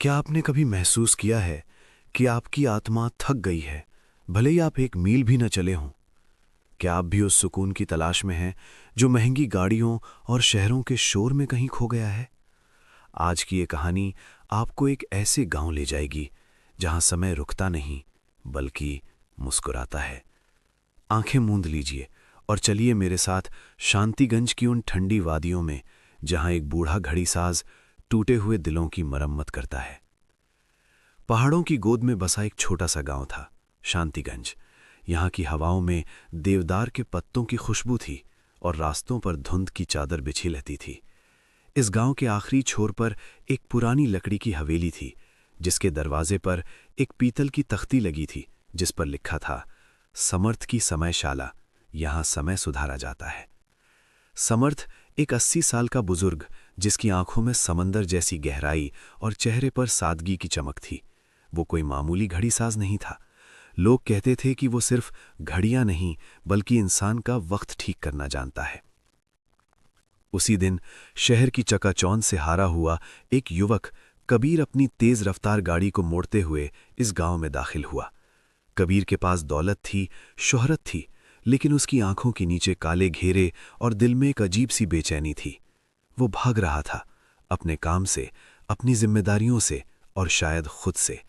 क्या आपने कभी महसूस किया है कि आपकी आत्मा थक गई है, भले ही आप एक मील भी न चले हों? क्या आप भी उस सुकून की तलाश में हैं जो महंगी गाड़ियों और शहरों के शोर में कहीं खो गया है? आज की ये कहानी आपको एक ऐसे गांव ले जाएगी जहां समय रुकता नहीं, बल्कि मुस्कुराता है। आंखें मूंद लीजिए और चलिए मेरे साथ शांतिगंज की उन ठंडी वादियों में, जहां एक बूढ़ा घड़ीसाज टूटे हुए दिलों की मरम्मत करता है। पहाड़ों की गोद में बसा एक छोटा सा गांव था, शांतिगंज। यहाँ की हवाओं में देवदार के पत्तों की खुशबू थी और रास्तों पर धुंध की चादर बिछी रहती थी। इस गांव के आखिरी छोर पर एक पुरानी लकड़ी की हवेली थी, जिसके दरवाजे पर एक पीतल की तख्ती लगी थी, जिस पर लिखा था, समर्थ की समयशाला, यहाँ समय सुधारा जाता है। समर्थ एक 80 साल का बुजुर्ग, जिसकी आंखों में समंदर जैसी गहराई और चेहरे पर सादगी की चमक थी। वो कोई मामूली घड़ीसाज नहीं था। लोग कहते थे कि वो सिर्फ घड़ियां नहीं, बल्कि इंसान का वक्त ठीक करना जानता है। उसी दिन शहर की चकाचौंध से हारा हुआ एक युवक कबीर अपनी तेज रफ्तार गाड़ी को मोड़ते हुए इस गांव में दाखिल हुआ। कबीर के पास दौलत थी, शोहरत थी, लेकिन उसकी आंखों के नीचे काले घेरे और दिल में एक अजीब सी बेचैनी थी। वो भाग रहा था, अपने काम से, अपनी जिम्मेदारियों से और शायद खुद से।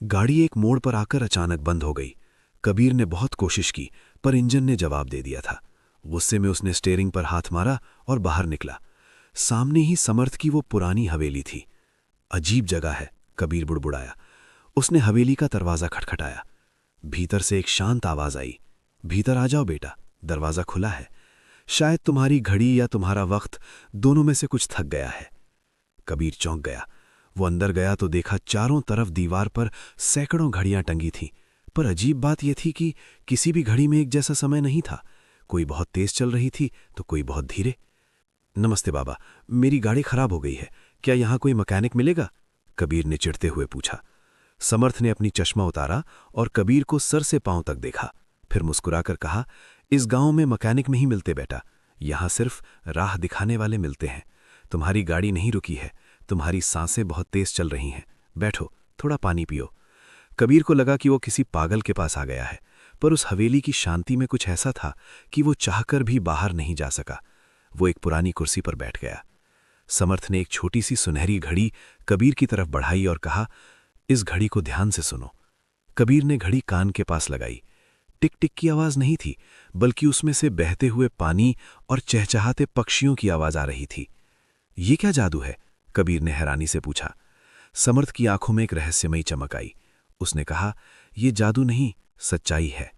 गाड़ी एक मोड़ पर आकर अचानक बंद हो गई। कबीर ने बहुत कोशिश की, पर इंजन ने जवाब दे दिया था। गुस्से में उसने स्टीयरिंग पर हाथ मारा और बाहर निकला। सामने ही समर्थ की वो पुरानी हवेली थी। अजीब जगह है, कबीर बुड़बुड़ाया। उसने हवेली का दरवाजा खटखटाया। भीतर से एक शांत आवाज आई, भीतर आ जाओ बेटा, दरवाजा खुला है। शायद तुम्हारी घड़ी या तुम्हारा वक्त, दोनों में से कुछ थक गया है। कबीर चौंक गया। वो अंदर गया तो देखा चारों तरफ दीवार पर सैकड़ों घड़ियां टंगी थीं, पर अजीब बात यह थी कि किसी भी घड़ी में एक जैसा समय नहीं था। कोई बहुत तेज चल रही थी तो कोई बहुत धीरे। नमस्ते बाबा, मेरी गाड़ी खराब हो गई है, क्या यहाँ कोई मैकेनिक मिलेगा? कबीर ने चिढ़ते हुए पूछा। समर्थ ने अपनी चश्मा उतारा और कबीर को सर से पांव तक देखा, फिर मुस्कुराकर कहा, इस गांव में मैकेनिक नहीं मिलते बेटा, यहाँ सिर्फ राह दिखाने वाले मिलते हैं। तुम्हारी गाड़ी नहीं रुकी है, तुम्हारी सांसें बहुत तेज चल रही हैं। बैठो, थोड़ा पानी पियो। कबीर को लगा कि वो किसी पागल के पास आ गया है, पर उस हवेली की शांति में कुछ ऐसा था कि वो चाहकर भी बाहर नहीं जा सका। वो एक पुरानी कुर्सी पर बैठ गया। समर्थ ने एक छोटी सी सुनहरी घड़ी कबीर की तरफ बढ़ाई और कहा, इस घड़ी को ध्यान से सुनो। कबीर ने घड़ी कान के पास लगाई। टिक टिक की आवाज नहीं थी, बल्कि उसमें से बहते हुए पानी और चहचहाते पक्षियों की आवाज आ रही थी। ये क्या जादू है? कबीर ने हैरानी से पूछा। समर्थ की आंखों में एक रहस्यमयी चमक आई। उसने कहा, यह जादू नहीं, सच्चाई है।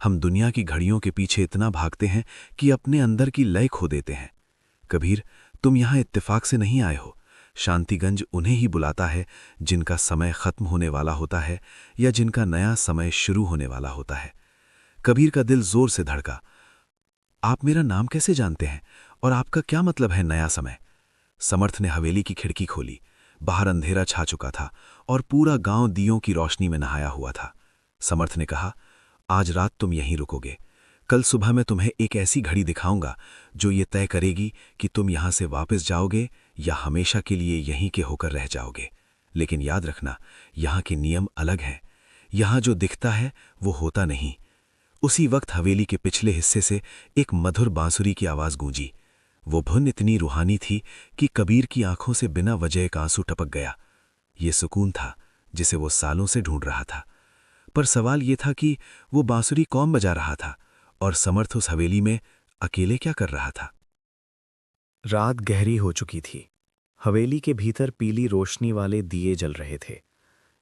हम दुनिया की घड़ियों के पीछे इतना भागते हैं कि अपने अंदर की लय खो देते हैं। कबीर, तुम यहां इत्तेफाक से नहीं आए हो। शांतिगंज उन्हें ही बुलाता है जिनका समय खत्म होने वाला होता है या जिनका नया समय शुरू होने वाला होता है। कबीर का दिल जोर से धड़का। आप मेरा नाम कैसे जानते हैं और आपका क्या मतलब है नया समय? समर्थ ने हवेली की खिड़की खोली। बाहर अंधेरा छा चुका था और पूरा गांव दियों की रोशनी में नहाया हुआ था। समर्थ ने कहा, आज रात तुम यहीं रुकोगे। कल सुबह मैं तुम्हें एक ऐसी घड़ी दिखाऊंगा जो ये तय करेगी कि तुम यहां से वापस जाओगे या हमेशा के लिए यहीं के होकर रह जाओगे। लेकिन याद रखना, यहाँ के नियम अलग हैं। यहाँ जो दिखता है वो होता नहीं। उसी वक्त हवेली के पिछले हिस्से से एक मधुर बांसुरी की आवाज गूंजी। वो धुन इतनी रूहानी थी कि कबीर की आंखों से बिना वजह एक आंसू टपक गया। ये सुकून था जिसे वो सालों से ढूंढ रहा था। पर सवाल ये था कि वो बांसुरी कौन बजा रहा था और समर्थ उस हवेली में अकेले क्या कर रहा था? रात गहरी हो चुकी थी। हवेली के भीतर पीली रोशनी वाले दिए जल रहे थे,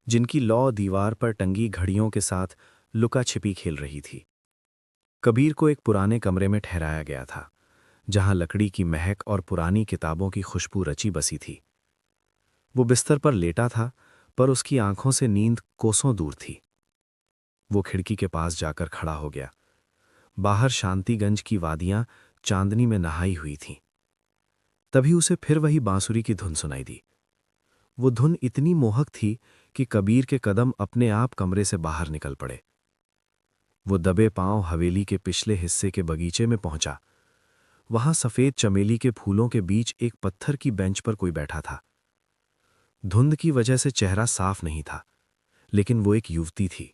जिनकी लौ दीवार पर टंगी घड़ियों के साथ लुका छिपी खेल रही थी। कबीर को एक पुराने कमरे में ठहराया गया था, जहां लकड़ी की महक और पुरानी किताबों की खुशबू रची बसी थी। वो बिस्तर पर लेटा था, पर उसकी आंखों से नींद कोसों दूर थी। वो खिड़की के पास जाकर खड़ा हो गया। बाहर शांतिगंज की वादियां चांदनी में नहाई हुई थीं। तभी उसे फिर वही बांसुरी की धुन सुनाई दी। वो धुन इतनी मोहक थी कि कबीर के कदम अपने आप कमरे से बाहर निकल पड़े। वो दबे पांव हवेली के पिछले हिस्से के बगीचे में पहुंचा। वहां सफेद चमेली के फूलों के बीच एक पत्थर की बेंच पर कोई बैठा था। धुंध की वजह से चेहरा साफ नहीं था, लेकिन वो एक युवती थी।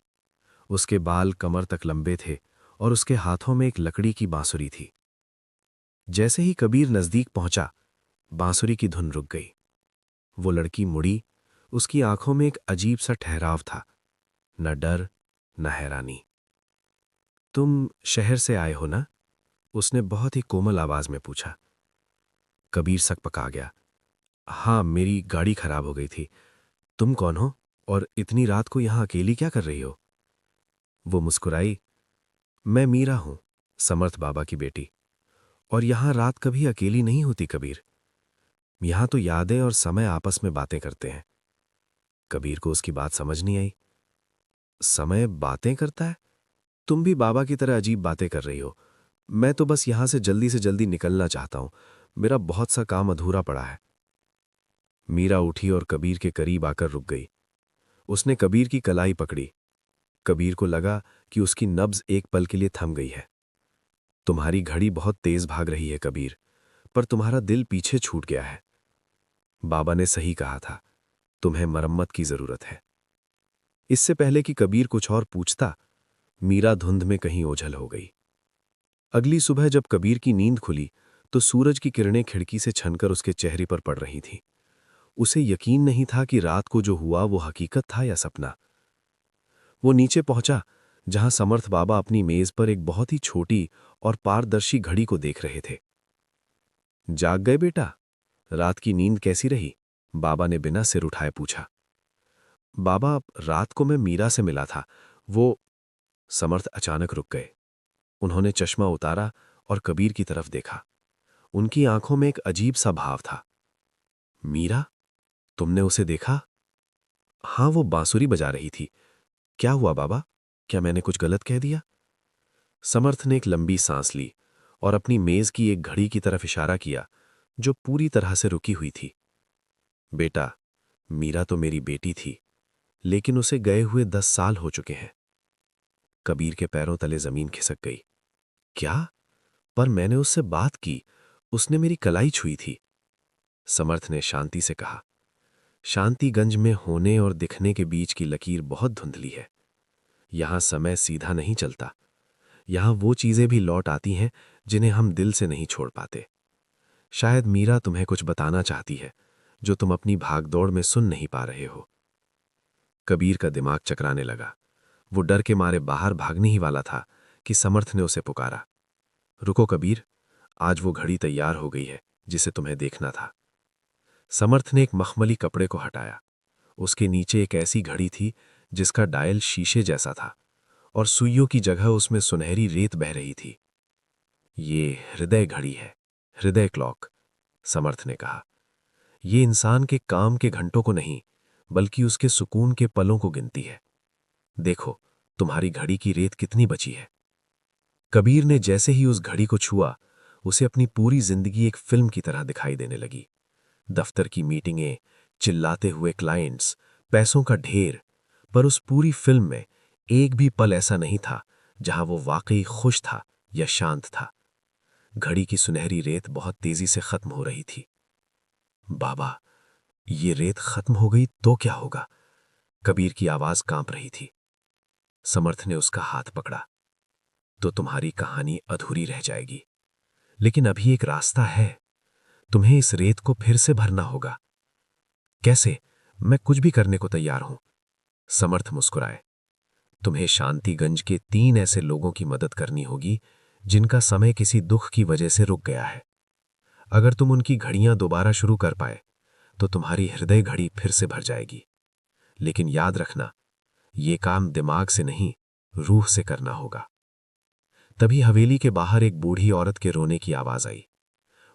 उसके बाल कमर तक लंबे थे और उसके हाथों में एक लकड़ी की बांसुरी थी। जैसे ही कबीर नजदीक पहुंचा, बांसुरी की धुन रुक गई। वो लड़की मुड़ी, उसकी आंखों में एक अजीब सा ठहराव था, न डर न हैरानी। तुम शहर से आए हो ना? उसने बहुत ही कोमल आवाज में पूछा। कबीर सकपका गया। हाँ, मेरी गाड़ी खराब हो गई थी। तुम कौन हो और इतनी रात को यहां अकेली क्या कर रही हो? वो मुस्कुराई। मैं मीरा हूं, समर्थ बाबा की बेटी। और यहां रात कभी अकेली नहीं होती कबीर। यहां तो यादें और समय आपस में बातें करते हैं। कबीर को उसकी बात समझ नहीं आई। समय बातें करता है? तुम भी बाबा की तरह अजीब बातें कर रही हो। मैं तो बस यहां से जल्दी निकलना चाहता हूं। मेरा बहुत सा काम अधूरा पड़ा है। मीरा उठी और कबीर के करीब आकर रुक गई। उसने कबीर की कलाई पकड़ी। कबीर को लगा कि उसकी नब्ज एक पल के लिए थम गई है। तुम्हारी घड़ी बहुत तेज भाग रही है कबीर, पर तुम्हारा दिल पीछे छूट गया है। बाबा ने सही कहा था, तुम्हें मरम्मत की जरूरत है। इससे पहले कि कबीर कुछ और पूछता, मीरा धुंध में कहीं ओझल हो गई। अगली सुबह जब कबीर की नींद खुली तो सूरज की किरणें खिड़की से छनकर उसके चेहरे पर पड़ रही थीं। उसे यकीन नहीं था कि रात को जो हुआ वो हकीकत था या सपना। वो नीचे पहुंचा, जहां समर्थ बाबा अपनी मेज पर एक बहुत ही छोटी और पारदर्शी घड़ी को देख रहे थे। जाग गए बेटा? रात की नींद कैसी रही? बाबा ने बिना सिर उठाए पूछा। बाबा, रात को मैं मीरा से मिला था। वो समर्थ अचानक रुक गए। उन्होंने चश्मा उतारा और कबीर की तरफ देखा। उनकी आंखों में एक अजीब सा भाव था। मीरा? तुमने उसे देखा? हाँ, वो बांसुरी बजा रही थी। क्या हुआ बाबा? क्या मैंने कुछ गलत कह दिया? समर्थ ने एक लंबी सांस ली और अपनी मेज की एक घड़ी की तरफ इशारा किया, जो पूरी तरह से रुकी हुई थी। बेटा, मीरा तो मेरी बेटी थी, लेकिन उसे गए हुए 10 साल हो चुके हैं। कबीर के पैरों तले जमीन खिसक गई। क्या? पर मैंने उससे बात की, उसने मेरी कलाई छुई थी। समर्थ ने शांति से कहा। शांतिगंज में होने और दिखने के बीच की लकीर बहुत धुंधली है। यहां समय सीधा नहीं चलता। यहां वो चीजें भी लौट आती हैं जिन्हें हम दिल से नहीं छोड़ पाते। शायद मीरा तुम्हें कुछ बताना चाहती है, जो तुम अपनी भागदौड़ में सुन नहीं पा रहे हो। कबीर का दिमाग चकराने लगा। वो डर के मारे बाहर भागने ही वाला था कि समर्थ ने उसे पुकारा। रुको कबीर, आज वो घड़ी तैयार हो गई है जिसे तुम्हें देखना था। समर्थ ने एक मखमली कपड़े को हटाया। उसके नीचे एक ऐसी घड़ी थी जिसका डायल शीशे जैसा था और सुइयों की जगह उसमें सुनहरी रेत बह रही थी। ये हृदय घड़ी है, हृदय क्लॉक, समर्थ ने कहा। ये इंसान के काम के घंटों को नहीं, बल्कि उसके सुकून के पलों को गिनती है। देखो, तुम्हारी घड़ी की रेत कितनी बची है। कबीर ने जैसे ही उस घड़ी को छुआ, उसे अपनी पूरी जिंदगी एक फिल्म की तरह दिखाई देने लगी। दफ्तर की मीटिंगें, चिल्लाते हुए क्लाइंट्स, पैसों का ढेर, पर उस पूरी फिल्म में एक भी पल ऐसा नहीं था जहां वो वाकई खुश था या शांत था। घड़ी की सुनहरी रेत बहुत तेजी से खत्म हो रही थी। बाबा, ये रेत खत्म हो गई तो क्या होगा? कबीर की आवाज कांप रही थी। समर्थ ने उसका हाथ पकड़ा। तो तुम्हारी कहानी अधूरी रह जाएगी, लेकिन अभी एक रास्ता है। तुम्हें इस रेत को फिर से भरना होगा। कैसे? मैं कुछ भी करने को तैयार हूं। समर्थ मुस्कुराए। तुम्हें शांतिगंज के 3 ऐसे लोगों की मदद करनी होगी जिनका समय किसी दुख की वजह से रुक गया है। अगर तुम उनकी घड़ियां दोबारा शुरू कर पाए तो तुम्हारी हृदय घड़ी फिर से भर जाएगी। लेकिन याद रखना, ये काम दिमाग से नहीं, रूह से करना होगा। तभी हवेली के बाहर एक बूढ़ी औरत के रोने की आवाज आई।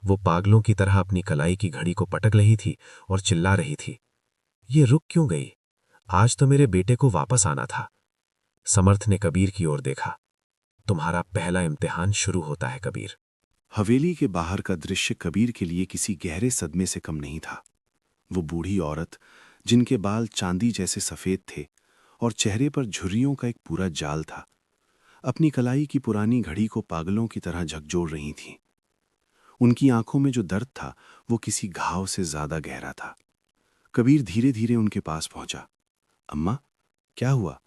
वो पागलों की तरह अपनी कलाई की घड़ी को पटक रही थी और चिल्ला रही थी, ये रुक क्यों गई? आज तो मेरे बेटे को वापस आना था। समर्थ ने कबीर की ओर देखा। तुम्हारा पहला इम्तिहान शुरू होता है कबीर। हवेली के बाहर का दृश्य कबीर के लिए किसी गहरे सदमे से कम नहीं था। वो बूढ़ी औरत, जिनके बाल चांदी जैसे सफेद थे और चेहरे पर झुर्रियों का एक पूरा जाल था, अपनी कलाई की पुरानी घड़ी को पागलों की तरह झकझोर रही थी। उनकी आंखों में जो दर्द था वो किसी घाव से ज्यादा गहरा था। कबीर धीरे धीरे उनके पास पहुंचा। अम्मा, क्या हुआ?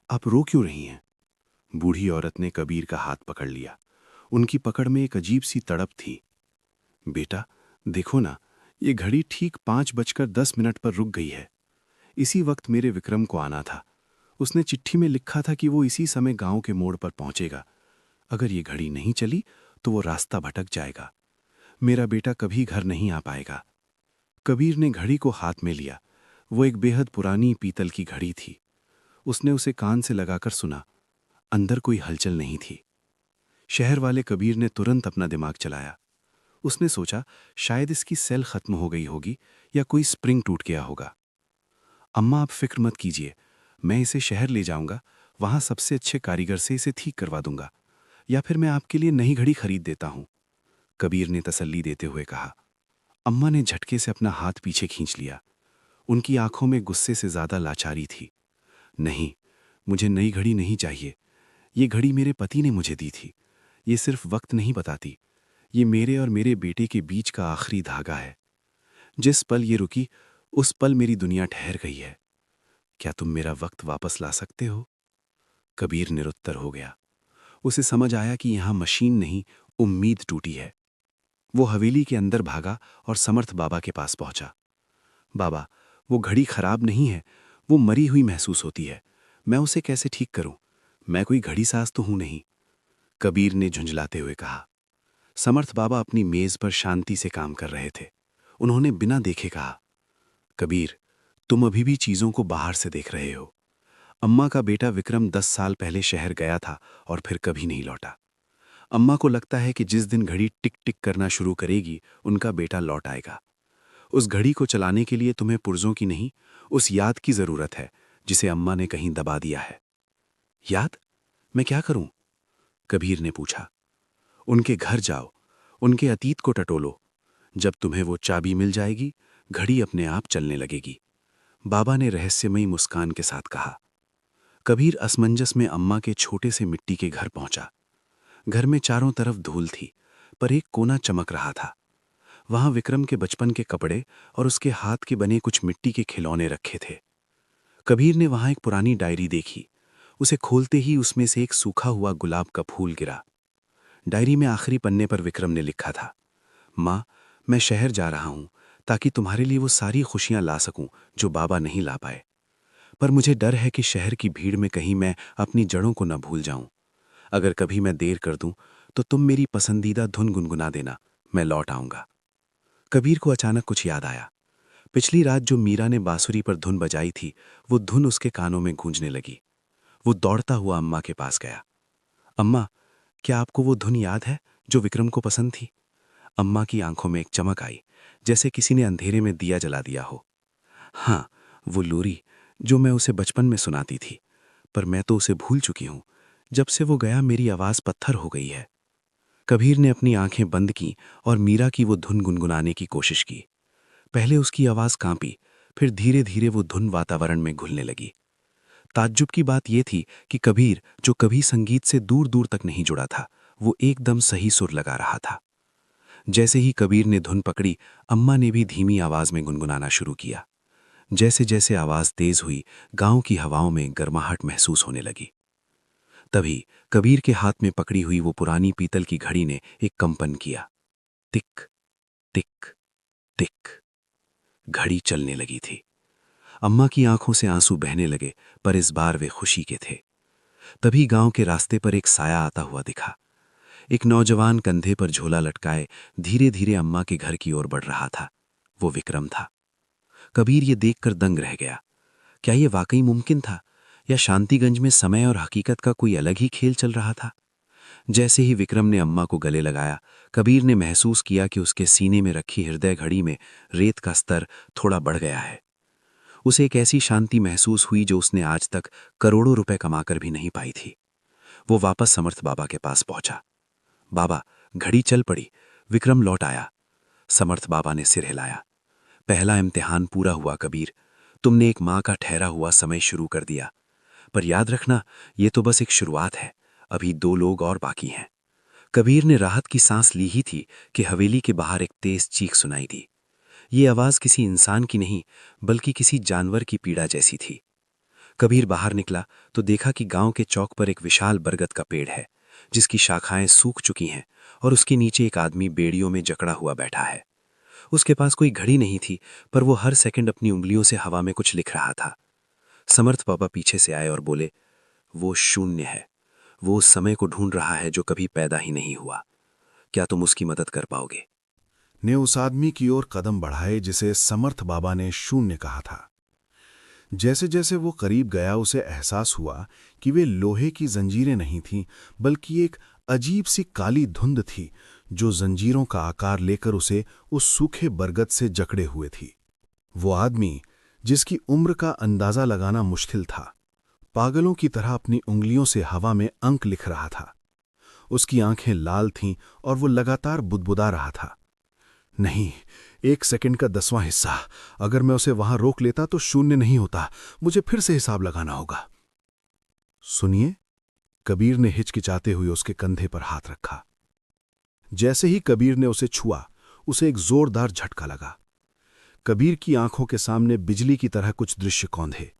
आप रो क्यों रही हैं? बूढ़ी औरत ने कबीर का हाथ पकड़ लिया। उनकी पकड़ में एक अजीब सी तड़प थी। बेटा, देखो ना, ये घड़ी ठीक 5:10 पर रुक गई है। इसी वक्त मेरे विक्रम को आना था। उसने चिट्ठी में लिखा था कि वो इसी समय गांव के मोड़ पर पहुंचेगा। अगर ये घड़ी नहीं चली तो वो रास्ता भटक जाएगा। मेरा बेटा कभी घर नहीं आ पाएगा। कबीर ने घड़ी को हाथ में लिया। वो एक बेहद पुरानी पीतल की घड़ी थी। उसने उसे कान से लगाकर सुना। अंदर कोई हलचल नहीं थी। शहर वाले कबीर ने तुरंत अपना दिमाग चलाया। उसने सोचा शायद इसकी सेल खत्म हो गई होगी या कोई स्प्रिंग टूट गया होगा। अम्मा, आप फिक्र मत कीजिए, मैं इसे शहर ले जाऊंगा। वहां सबसे अच्छे कारीगर से इसे ठीक करवा दूंगा, या फिर मैं आपके लिए नई घड़ी खरीद देता हूं, कबीर ने तसल्ली देते हुए कहा। अम्मा ने झटके से अपना हाथ पीछे खींच लिया। उनकी आंखों में गुस्से से ज्यादा लाचारी थी। नहीं, मुझे नई घड़ी नहीं चाहिए। ये घड़ी मेरे पति ने मुझे दी थी। ये सिर्फ वक्त नहीं बताती, ये मेरे और मेरे बेटे के बीच का आखिरी धागा है। जिस पल ये रुकी, उस पल मेरी दुनिया ठहर गई है। क्या तुम मेरा वक्त वापस ला सकते हो? कबीर निरुत्तर हो गया। उसे समझ आया कि यहां मशीन नहीं, उम्मीद टूटी है। वो हवेली के अंदर भागा और समर्थ बाबा के पास पहुंचा। बाबा, वो घड़ी खराब नहीं है, वो मरी हुई महसूस होती है। मैं उसे कैसे ठीक करूं? मैं कोई घड़ी साज तो हूं नहीं, कबीर ने झुंझलाते हुए कहा। समर्थ बाबा अपनी मेज पर शांति से काम कर रहे थे। उन्होंने बिना देखे कहा, कबीर, तुम अभी भी चीजों को बाहर से देख रहे हो। अम्मा का बेटा विक्रम 10 साल पहले शहर गया था और फिर कभी नहीं लौटा। अम्मा को लगता है कि जिस दिन घड़ी टिक टिक करना शुरू करेगी, उनका बेटा लौट आएगा। उस घड़ी को चलाने के लिए तुम्हें पुर्जों की नहीं, उस याद की जरूरत है जिसे अम्मा ने कहीं दबा दिया है। याद? मैं क्या करूं? कबीर ने पूछा। उनके घर जाओ, उनके अतीत को टटोलो। जब तुम्हें वो चाबी मिल जाएगी, घड़ी अपने आप चलने लगेगी, बाबा ने रहस्यमयी मुस्कान के साथ कहा। कबीर असमंजस में अम्मा के छोटे से मिट्टी के घर पहुंचा। घर में चारों तरफ धूल थी, पर एक कोना चमक रहा था। वहां विक्रम के बचपन के कपड़े और उसके हाथ के बने कुछ मिट्टी के खिलौने रखे थे। कबीर ने वहां एक पुरानी डायरी देखी। उसे खोलते ही उसमें से एक सूखा हुआ गुलाब का फूल गिरा। डायरी में आखिरी पन्ने पर विक्रम ने लिखा था, माँ, मैं शहर जा रहा हूं ताकि तुम्हारे लिए वो सारी खुशियां ला सकूं जो बाबा नहीं ला पाए। पर मुझे डर है कि शहर की भीड़ में कहीं मैं अपनी जड़ों को न भूल जाऊं। अगर कभी मैं देर कर दूं तो तुम मेरी पसंदीदा धुन गुनगुना देना, मैं लौट आऊंगा। कबीर को अचानक कुछ याद आया। पिछली रात जो मीरा ने बांसुरी पर धुन बजाई थी, वो धुन उसके कानों में गूंजने लगी। वो दौड़ता हुआ अम्मा के पास गया। अम्मा, क्या आपको वो धुन याद है जो विक्रम को पसंद थी? अम्मा की आंखों में एक चमक आई, जैसे किसी ने अंधेरे में दिया जला दिया हो। हाँ, वो लोरी जो मैं उसे बचपन में सुनाती थी, पर मैं तो उसे भूल चुकी हूं। जब से वो गया मेरी आवाज पत्थर हो गई है। कबीर ने अपनी आंखें बंद की और मीरा की वो धुन गुनगुनाने की कोशिश की। पहले उसकी आवाज कांपी, फिर धीरे धीरे वो धुन वातावरण में घुलने लगी। ताज्जुब की बात यह थी कि कबीर, जो कभी संगीत से दूर दूर तक नहीं जुड़ा था, वो एकदम सही सुर लगा रहा था। जैसे ही कबीर ने धुन पकड़ी, अम्मा ने भी धीमी आवाज में गुनगुनाना शुरू किया। जैसे जैसे आवाज तेज हुई, गांव की हवाओं में गर्माहट महसूस होने लगी। तभी कबीर के हाथ में पकड़ी हुई वो पुरानी पीतल की घड़ी ने एक कंपन किया। टिक टिक टिक। घड़ी चलने लगी थी। अम्मा की आंखों से आंसू बहने लगे, पर इस बार वे खुशी के थे। तभी गांव के रास्ते पर एक साया आता हुआ दिखा। एक नौजवान कंधे पर झोला लटकाए धीरे धीरे अम्मा के घर की ओर बढ़ रहा था। वो विक्रम था। कबीर ये देखकर दंग रह गया। क्या ये वाकई मुमकिन था, या शांतिगंज में समय और हकीकत का कोई अलग ही खेल चल रहा था? जैसे ही विक्रम ने अम्मा को गले लगाया, कबीर ने महसूस किया कि उसके सीने में रखी हृदय घड़ी में रेत का स्तर थोड़ा बढ़ गया है। उसे एक ऐसी शांति महसूस हुई जो उसने आज तक करोड़ों रुपए कमाकर भी नहीं पाई थी। वो वापस समर्थ बाबा के पास पहुंचा। बाबा, घड़ी चल पड़ी, विक्रम लौट आया। समर्थ बाबा ने सिर हिलाया। पहला इम्तिहान पूरा हुआ कबीर, तुमने एक माँ का ठहरा हुआ समय शुरू कर दिया। पर याद रखना, ये तो बस एक शुरुआत है, अभी 2 लोग और बाकी हैं। कबीर ने राहत की सांस ली ही थी कि हवेली के बाहर एक तेज चीख सुनाई दी। ये आवाज़ किसी इंसान की नहीं, बल्कि किसी जानवर की पीड़ा जैसी थी। कबीर बाहर निकला तो देखा कि गांव के चौक पर एक विशाल बरगद का पेड़ है, जिसकी शाखाएं सूख चुकी हैं और उसके नीचे एक आदमी बेड़ियों में जकड़ा हुआ बैठा है। उसके पास कोई घड़ी नहीं थी, पर वो हर सेकंड अपनी उंगलियों से हवा में कुछ लिख रहा था। समर्थ बाबा पीछे से आए और बोले, वो शून्य है। वो उस समय को ढूंढ रहा है जो कभी पैदा ही नहीं हुआ। क्या तुम उसकी मदद कर पाओगे? ने उस आदमी की ओर कदम बढ़ाए जिसे समर्थ बाबा ने शून्य कहा था। जैसे जैसे वो करीब गया उसे एहसास हुआ कि वे लोहे की जंजीरें नहीं थीं, बल्कि एक अजीब सी काली धुंध थी जो जंजीरों का आकार लेकर उसे उस सूखे बरगद से जकड़े हुए थी। वो आदमी, जिसकी उम्र का अंदाजा लगाना मुश्किल था, पागलों की तरह अपनी उंगलियों से हवा में अंक लिख रहा था। उसकी आंखें लाल थीं और वो लगातार बुदबुदा रहा था। नहीं, 1 सेकंड का 10वां हिस्सा। अगर मैं उसे वहां रोक लेता तो शून्य नहीं होता। मुझे फिर से हिसाब लगाना होगा। सुनिए, कबीर ने हिचकिचाते हुए उसके कंधे पर हाथ रखा। जैसे ही कबीर ने उसे छुआ, उसे एक जोरदार झटका लगा। कबीर की आंखों के सामने बिजली की तरह कुछ दृश्य कौंधे।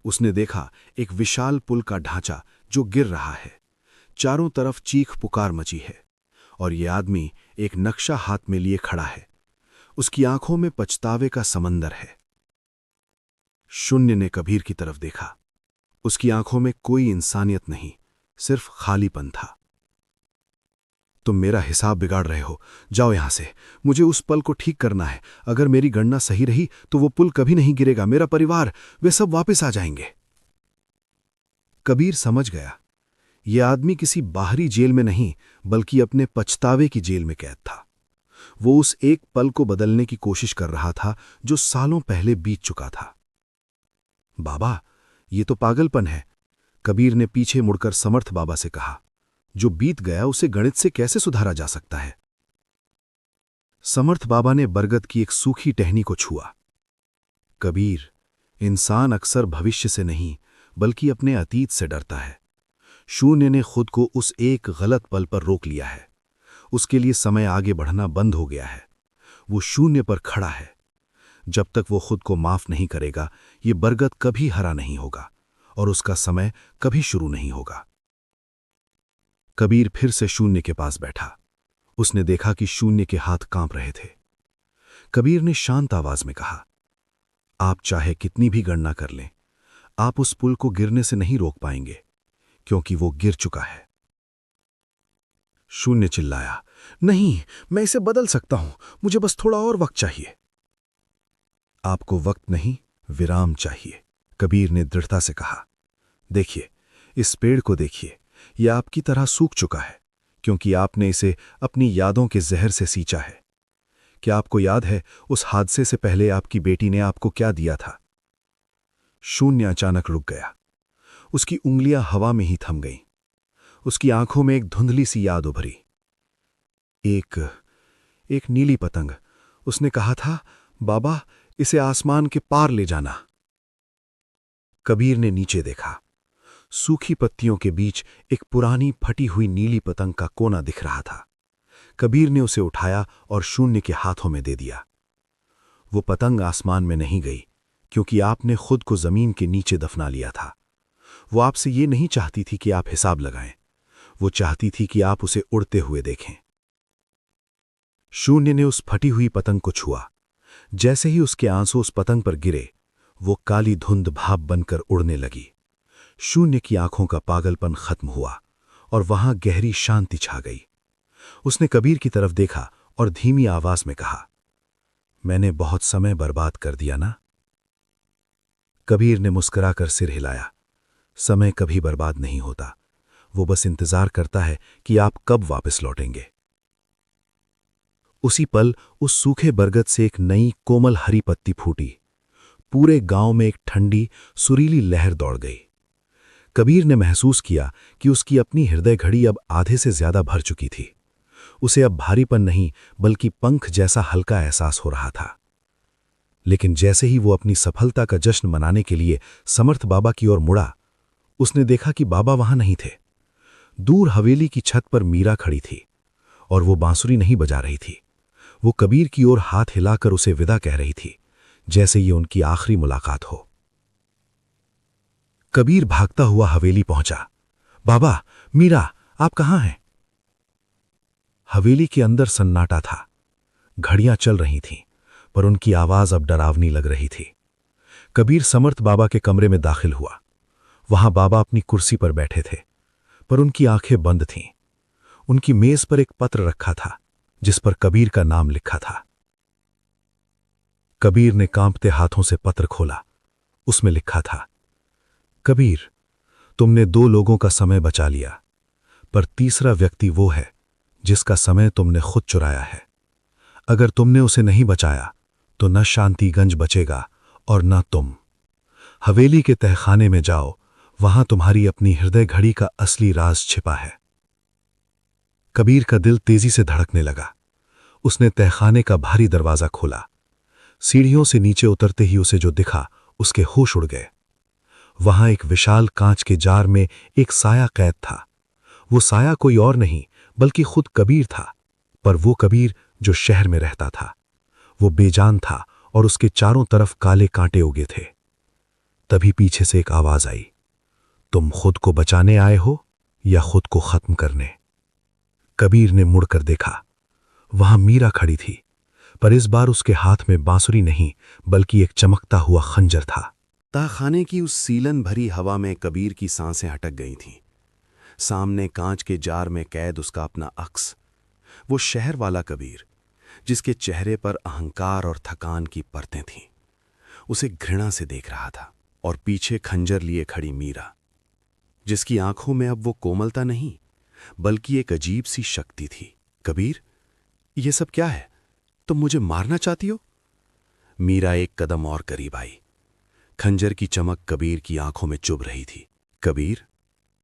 उसने देखा एक विशाल पुल का ढांचा जो गिर रहा है। चारों तरफ चीख पुकार मची है और ये आदमी एक नक्शा हाथ में लिए खड़ा है। उसकी आंखों में पछतावे का समंदर है। शून्य ने कबीर की तरफ देखा। उसकी आंखों में कोई इंसानियत नहीं, सिर्फ खालीपन था। तुम मेरा हिसाब बिगाड़ रहे हो, जाओ यहां से। मुझे उस पल को ठीक करना है। अगर मेरी गणना सही रही तो वो पुल कभी नहीं गिरेगा। मेरा परिवार, वे सब वापस आ जाएंगे। कबीर समझ गया, यह आदमी किसी बाहरी जेल में नहीं, बल्कि अपने पछतावे की जेल में कैद था। वो उस एक पल को बदलने की कोशिश कर रहा था जो सालों पहले बीत चुका था। बाबा, ये तो पागलपन है, कबीर ने पीछे मुड़कर समर्थ बाबा से कहा। जो बीत गया उसे गणित से कैसे सुधारा जा सकता है? समर्थ बाबा ने बरगद की एक सूखी टहनी को छुआ। कबीर, इंसान अक्सर भविष्य से नहीं, बल्कि अपने अतीत से डरता है। शून्य ने खुद को उस एक गलत पल पर रोक लिया है। उसके लिए समय आगे बढ़ना बंद हो गया है। वो शून्य पर खड़ा है। जब तक वो खुद को माफ नहीं करेगा, ये बरगद कभी हरा नहीं होगा और उसका समय कभी शुरू नहीं होगा। कबीर फिर से शून्य के पास बैठा। उसने देखा कि शून्य के हाथ कांप रहे थे। कबीर ने शांत आवाज में कहा, आप चाहे कितनी भी गणना कर लें, आप उस पुल को गिरने से नहीं रोक पाएंगे, क्योंकि वो गिर चुका है। शून्य चिल्लाया, नहीं, मैं इसे बदल सकता हूं, मुझे बस थोड़ा और वक्त चाहिए। आपको वक्त नहीं, विराम चाहिए, कबीर ने दृढ़ता से कहा। देखिए, इस पेड़ को देखिए, यह आपकी तरह सूख चुका है, क्योंकि आपने इसे अपनी यादों के जहर से सींचा है। क्या आपको याद है उस हादसे से पहले आपकी बेटी ने आपको क्या दिया था? शून्य अचानक रुक गया। उसकी उंगलियां हवा में ही थम गईं। उसकी आंखों में एक धुंधली सी याद उभरी। एक नीली पतंग। उसने कहा था, बाबा, इसे आसमान के पार ले जाना। कबीर ने नीचे देखा। सूखी पत्तियों के बीच एक पुरानी फटी हुई नीली पतंग का कोना दिख रहा था। कबीर ने उसे उठाया और शून्य के हाथों में दे दिया। वो पतंग आसमान में नहीं गई, क्योंकि आपने खुद को जमीन के नीचे दफना लिया था। वो आपसे ये नहीं चाहती थी कि आप हिसाब लगाएं, वो चाहती थी कि आप उसे उड़ते हुए देखें। शून्य ने उस फटी हुई पतंग को छुआ। जैसे ही उसके आंसू उस पतंग पर गिरे, वो काली धुंध भाप बनकर उड़ने लगी। शून्य की आंखों का पागलपन खत्म हुआ और वहां गहरी शांति छा गई। उसने कबीर की तरफ देखा और धीमी आवाज में कहा, मैंने बहुत समय बर्बाद कर दिया ना? कबीर ने मुस्कुराकर सिर हिलाया। समय कभी बर्बाद नहीं होता, वो बस इंतजार करता है कि आप कब वापस लौटेंगे। उसी पल उस सूखे बरगद से एक नई कोमल हरी पत्ती फूटी। पूरे गांव में एक ठंडी सुरीली लहर दौड़ गई। कबीर ने महसूस किया कि उसकी अपनी हृदय घड़ी अब आधे से ज्यादा भर चुकी थी। उसे अब भारीपन नहीं, बल्कि पंख जैसा हल्का एहसास हो रहा था। लेकिन जैसे ही वो अपनी सफलता का जश्न मनाने के लिए समर्थ बाबा की ओर मुड़ा, उसने देखा कि बाबा वहां नहीं थे। दूर हवेली की छत पर मीरा खड़ी थी और वो बांसुरी नहीं बजा रही थी। वो कबीर की ओर हाथ हिलाकर उसे विदा कह रही थी, जैसे ये उनकी आखिरी मुलाकात हो। कबीर भागता हुआ हवेली पहुंचा। बाबा, मीरा, आप कहाँ हैं? हवेली के अंदर सन्नाटा था। घड़ियां चल रही थीं, पर उनकी आवाज अब डरावनी लग रही थी। कबीर समर्थ बाबा के कमरे में दाखिल हुआ। वहां बाबा अपनी कुर्सी पर बैठे थे, पर उनकी आंखें बंद थीं। उनकी मेज पर एक पत्र रखा था, जिस पर कबीर का नाम लिखा था। कबीर ने कांपते हाथों से पत्र खोला। उसमें लिखा था, कबीर, तुमने 2 लोगों का समय बचा लिया, पर तीसरा व्यक्ति वो है जिसका समय तुमने खुद चुराया है। अगर तुमने उसे नहीं बचाया तो न शांतिगंज बचेगा और न तुम। हवेली के तहखाने में जाओ, वहां तुम्हारी अपनी हृदय घड़ी का असली राज छिपा है। कबीर का दिल तेजी से धड़कने लगा। उसने तहखाने का भारी दरवाजा खोला। सीढ़ियों से नीचे उतरते ही उसे जो दिखा, उसके होश उड़ गए। वहां एक विशाल कांच के जार में एक साया कैद था। वो साया कोई और नहीं बल्कि खुद कबीर था, पर वो कबीर जो शहर में रहता था। वो बेजान था और उसके चारों तरफ काले कांटे उगे थे। तभी पीछे से एक आवाज आई, तुम खुद को बचाने आए हो या खुद को खत्म करने? कबीर ने मुड़कर देखा। वहां मीरा खड़ी थी, पर इस बार उसके हाथ में बांसुरी नहीं बल्कि एक चमकता हुआ खंजर था। तहखाने की उस सीलन भरी हवा में कबीर की सांसें अटक गई थीं। सामने कांच के जार में कैद उसका अपना अक्स, वो शहर वाला कबीर, जिसके चेहरे पर अहंकार और थकान की परतें थीं, उसे घृणा से देख रहा था। और पीछे खंजर लिए खड़ी मीरा, जिसकी आंखों में अब वो कोमलता नहीं बल्कि एक अजीब सी शक्ति थी। कबीर, ये सब क्या है? तुम मुझे मारना चाहती हो? मीरा एक कदम और करीब आई। खंजर की चमक कबीर की आंखों में चुभ रही थी। कबीर,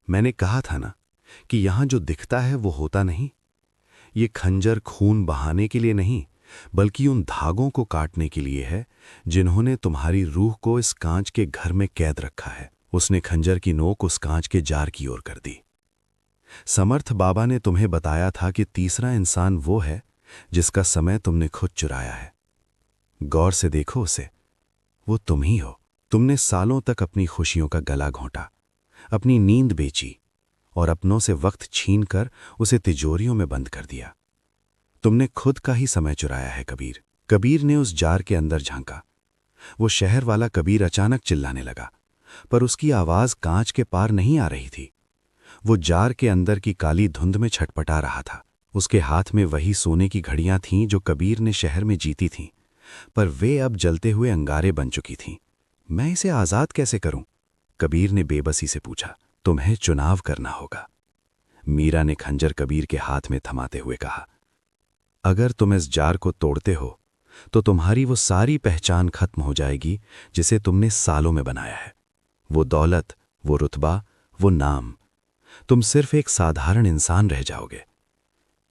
मैंने कहा था ना कि यहां जो दिखता है वो होता नहीं। ये खंजर खून बहाने के लिए नहीं बल्कि उन धागों को काटने के लिए है जिन्होंने तुम्हारी रूह को इस कांच के घर में कैद रखा है। उसने खंजर की नोक उस कांच के जार की ओर कर दी। समर्थ बाबा ने तुम्हें बताया था कि तीसरा इंसान वो है जिसका समय तुमने खुद चुराया है। गौर से देखो उसे, वो तुम ही हो। तुमने सालों तक अपनी खुशियों का गला घोंटा, अपनी नींद बेची और अपनों से वक्त छीनकर उसे तिजोरियों में बंद कर दिया। तुमने खुद का ही समय चुराया है कबीर। कबीर ने उस जार के अंदर झांका। वो शहर वाला कबीर अचानक चिल्लाने लगा, पर उसकी आवाज कांच के पार नहीं आ रही थी। वो जार के अंदर की काली धुंध में छटपटा रहा था। उसके हाथ में वही सोने की घड़ियां थीं जो कबीर ने शहर में जीती थीं, पर वे अब जलते हुए अंगारे बन चुकी थीं। मैं इसे आजाद कैसे करूं? कबीर ने बेबसी से पूछा। तुम्हें चुनाव करना होगा, मीरा ने खंजर कबीर के हाथ में थमाते हुए कहा। अगर तुम इस जार को तोड़ते हो तो तुम्हारी वो सारी पहचान खत्म हो जाएगी जिसे तुमने सालों में बनाया है। वो दौलत, वो रुतबा, वो नाम, तुम सिर्फ एक साधारण इंसान रह जाओगे।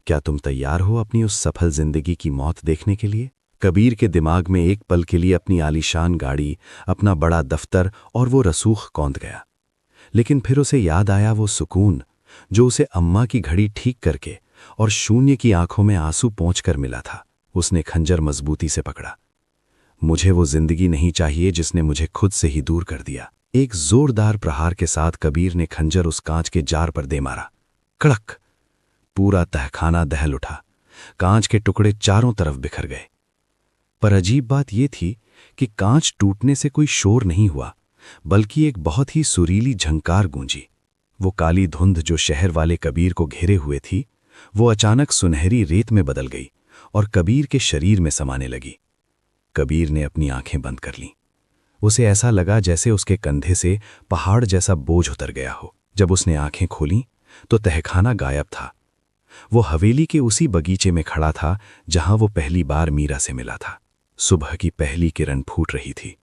क्या तुम तैयार हो अपनी उस सफल जिंदगी की मौत देखने के लिए? कबीर के दिमाग में एक पल के लिए अपनी आलीशान गाड़ी, अपना बड़ा दफ्तर और वो रसूख कौंध गया, लेकिन फिर उसे याद आया वो सुकून जो उसे अम्मा की घड़ी ठीक करके और शून्य की आंखों में आंसू पोंछकर मिला था। उसने खंजर मजबूती से पकड़ा। मुझे वो जिंदगी नहीं चाहिए जिसने मुझे खुद से ही दूर कर दिया। एक जोरदार प्रहार के साथ कबीर ने खंजर उस कांच के जार पर दे मारा। कड़क! पूरा तहखाना दहल उठा। कांच के टुकड़े चारों तरफ बिखर गए। पर अजीब बात यह थी कि कांच टूटने से कोई शोर नहीं हुआ, बल्कि एक बहुत ही सुरीली झंकार गूंजी। वो काली धुंध जो शहर वाले कबीर को घेरे हुए थी, वो अचानक सुनहरी रेत में बदल गई और कबीर के शरीर में समाने लगी। कबीर ने अपनी आंखें बंद कर लीं। उसे ऐसा लगा जैसे उसके कंधे से पहाड़ जैसा बोझ उतर गया हो। जब उसने आंखें खोलीं तो तहखाना गायब था। वो हवेली के उसी बगीचे में खड़ा था जहां वो पहली बार मीरा से मिला था। सुबह की पहली किरण फूट रही थी।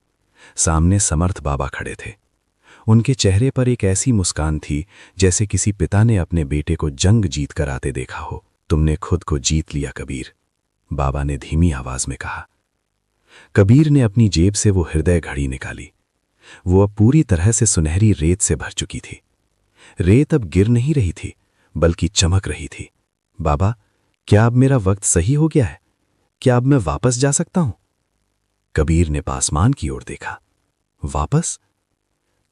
सामने समर्थ बाबा खड़े थे। उनके चेहरे पर एक ऐसी मुस्कान थी जैसे किसी पिता ने अपने बेटे को जंग जीत कर आते देखा हो। तुमने खुद को जीत लिया कबीर, बाबा ने धीमी आवाज में कहा। कबीर ने अपनी जेब से वो हृदय घड़ी निकाली। वो अब पूरी तरह से सुनहरी रेत से भर चुकी थी। रेत अब गिर नहीं रही थी बल्कि चमक रही थी। बाबा, क्या अब मेरा वक्त सही हो गया है? क्या अब मैं वापस जा सकता हूं? कबीर ने पासमान की ओर देखा। वापस?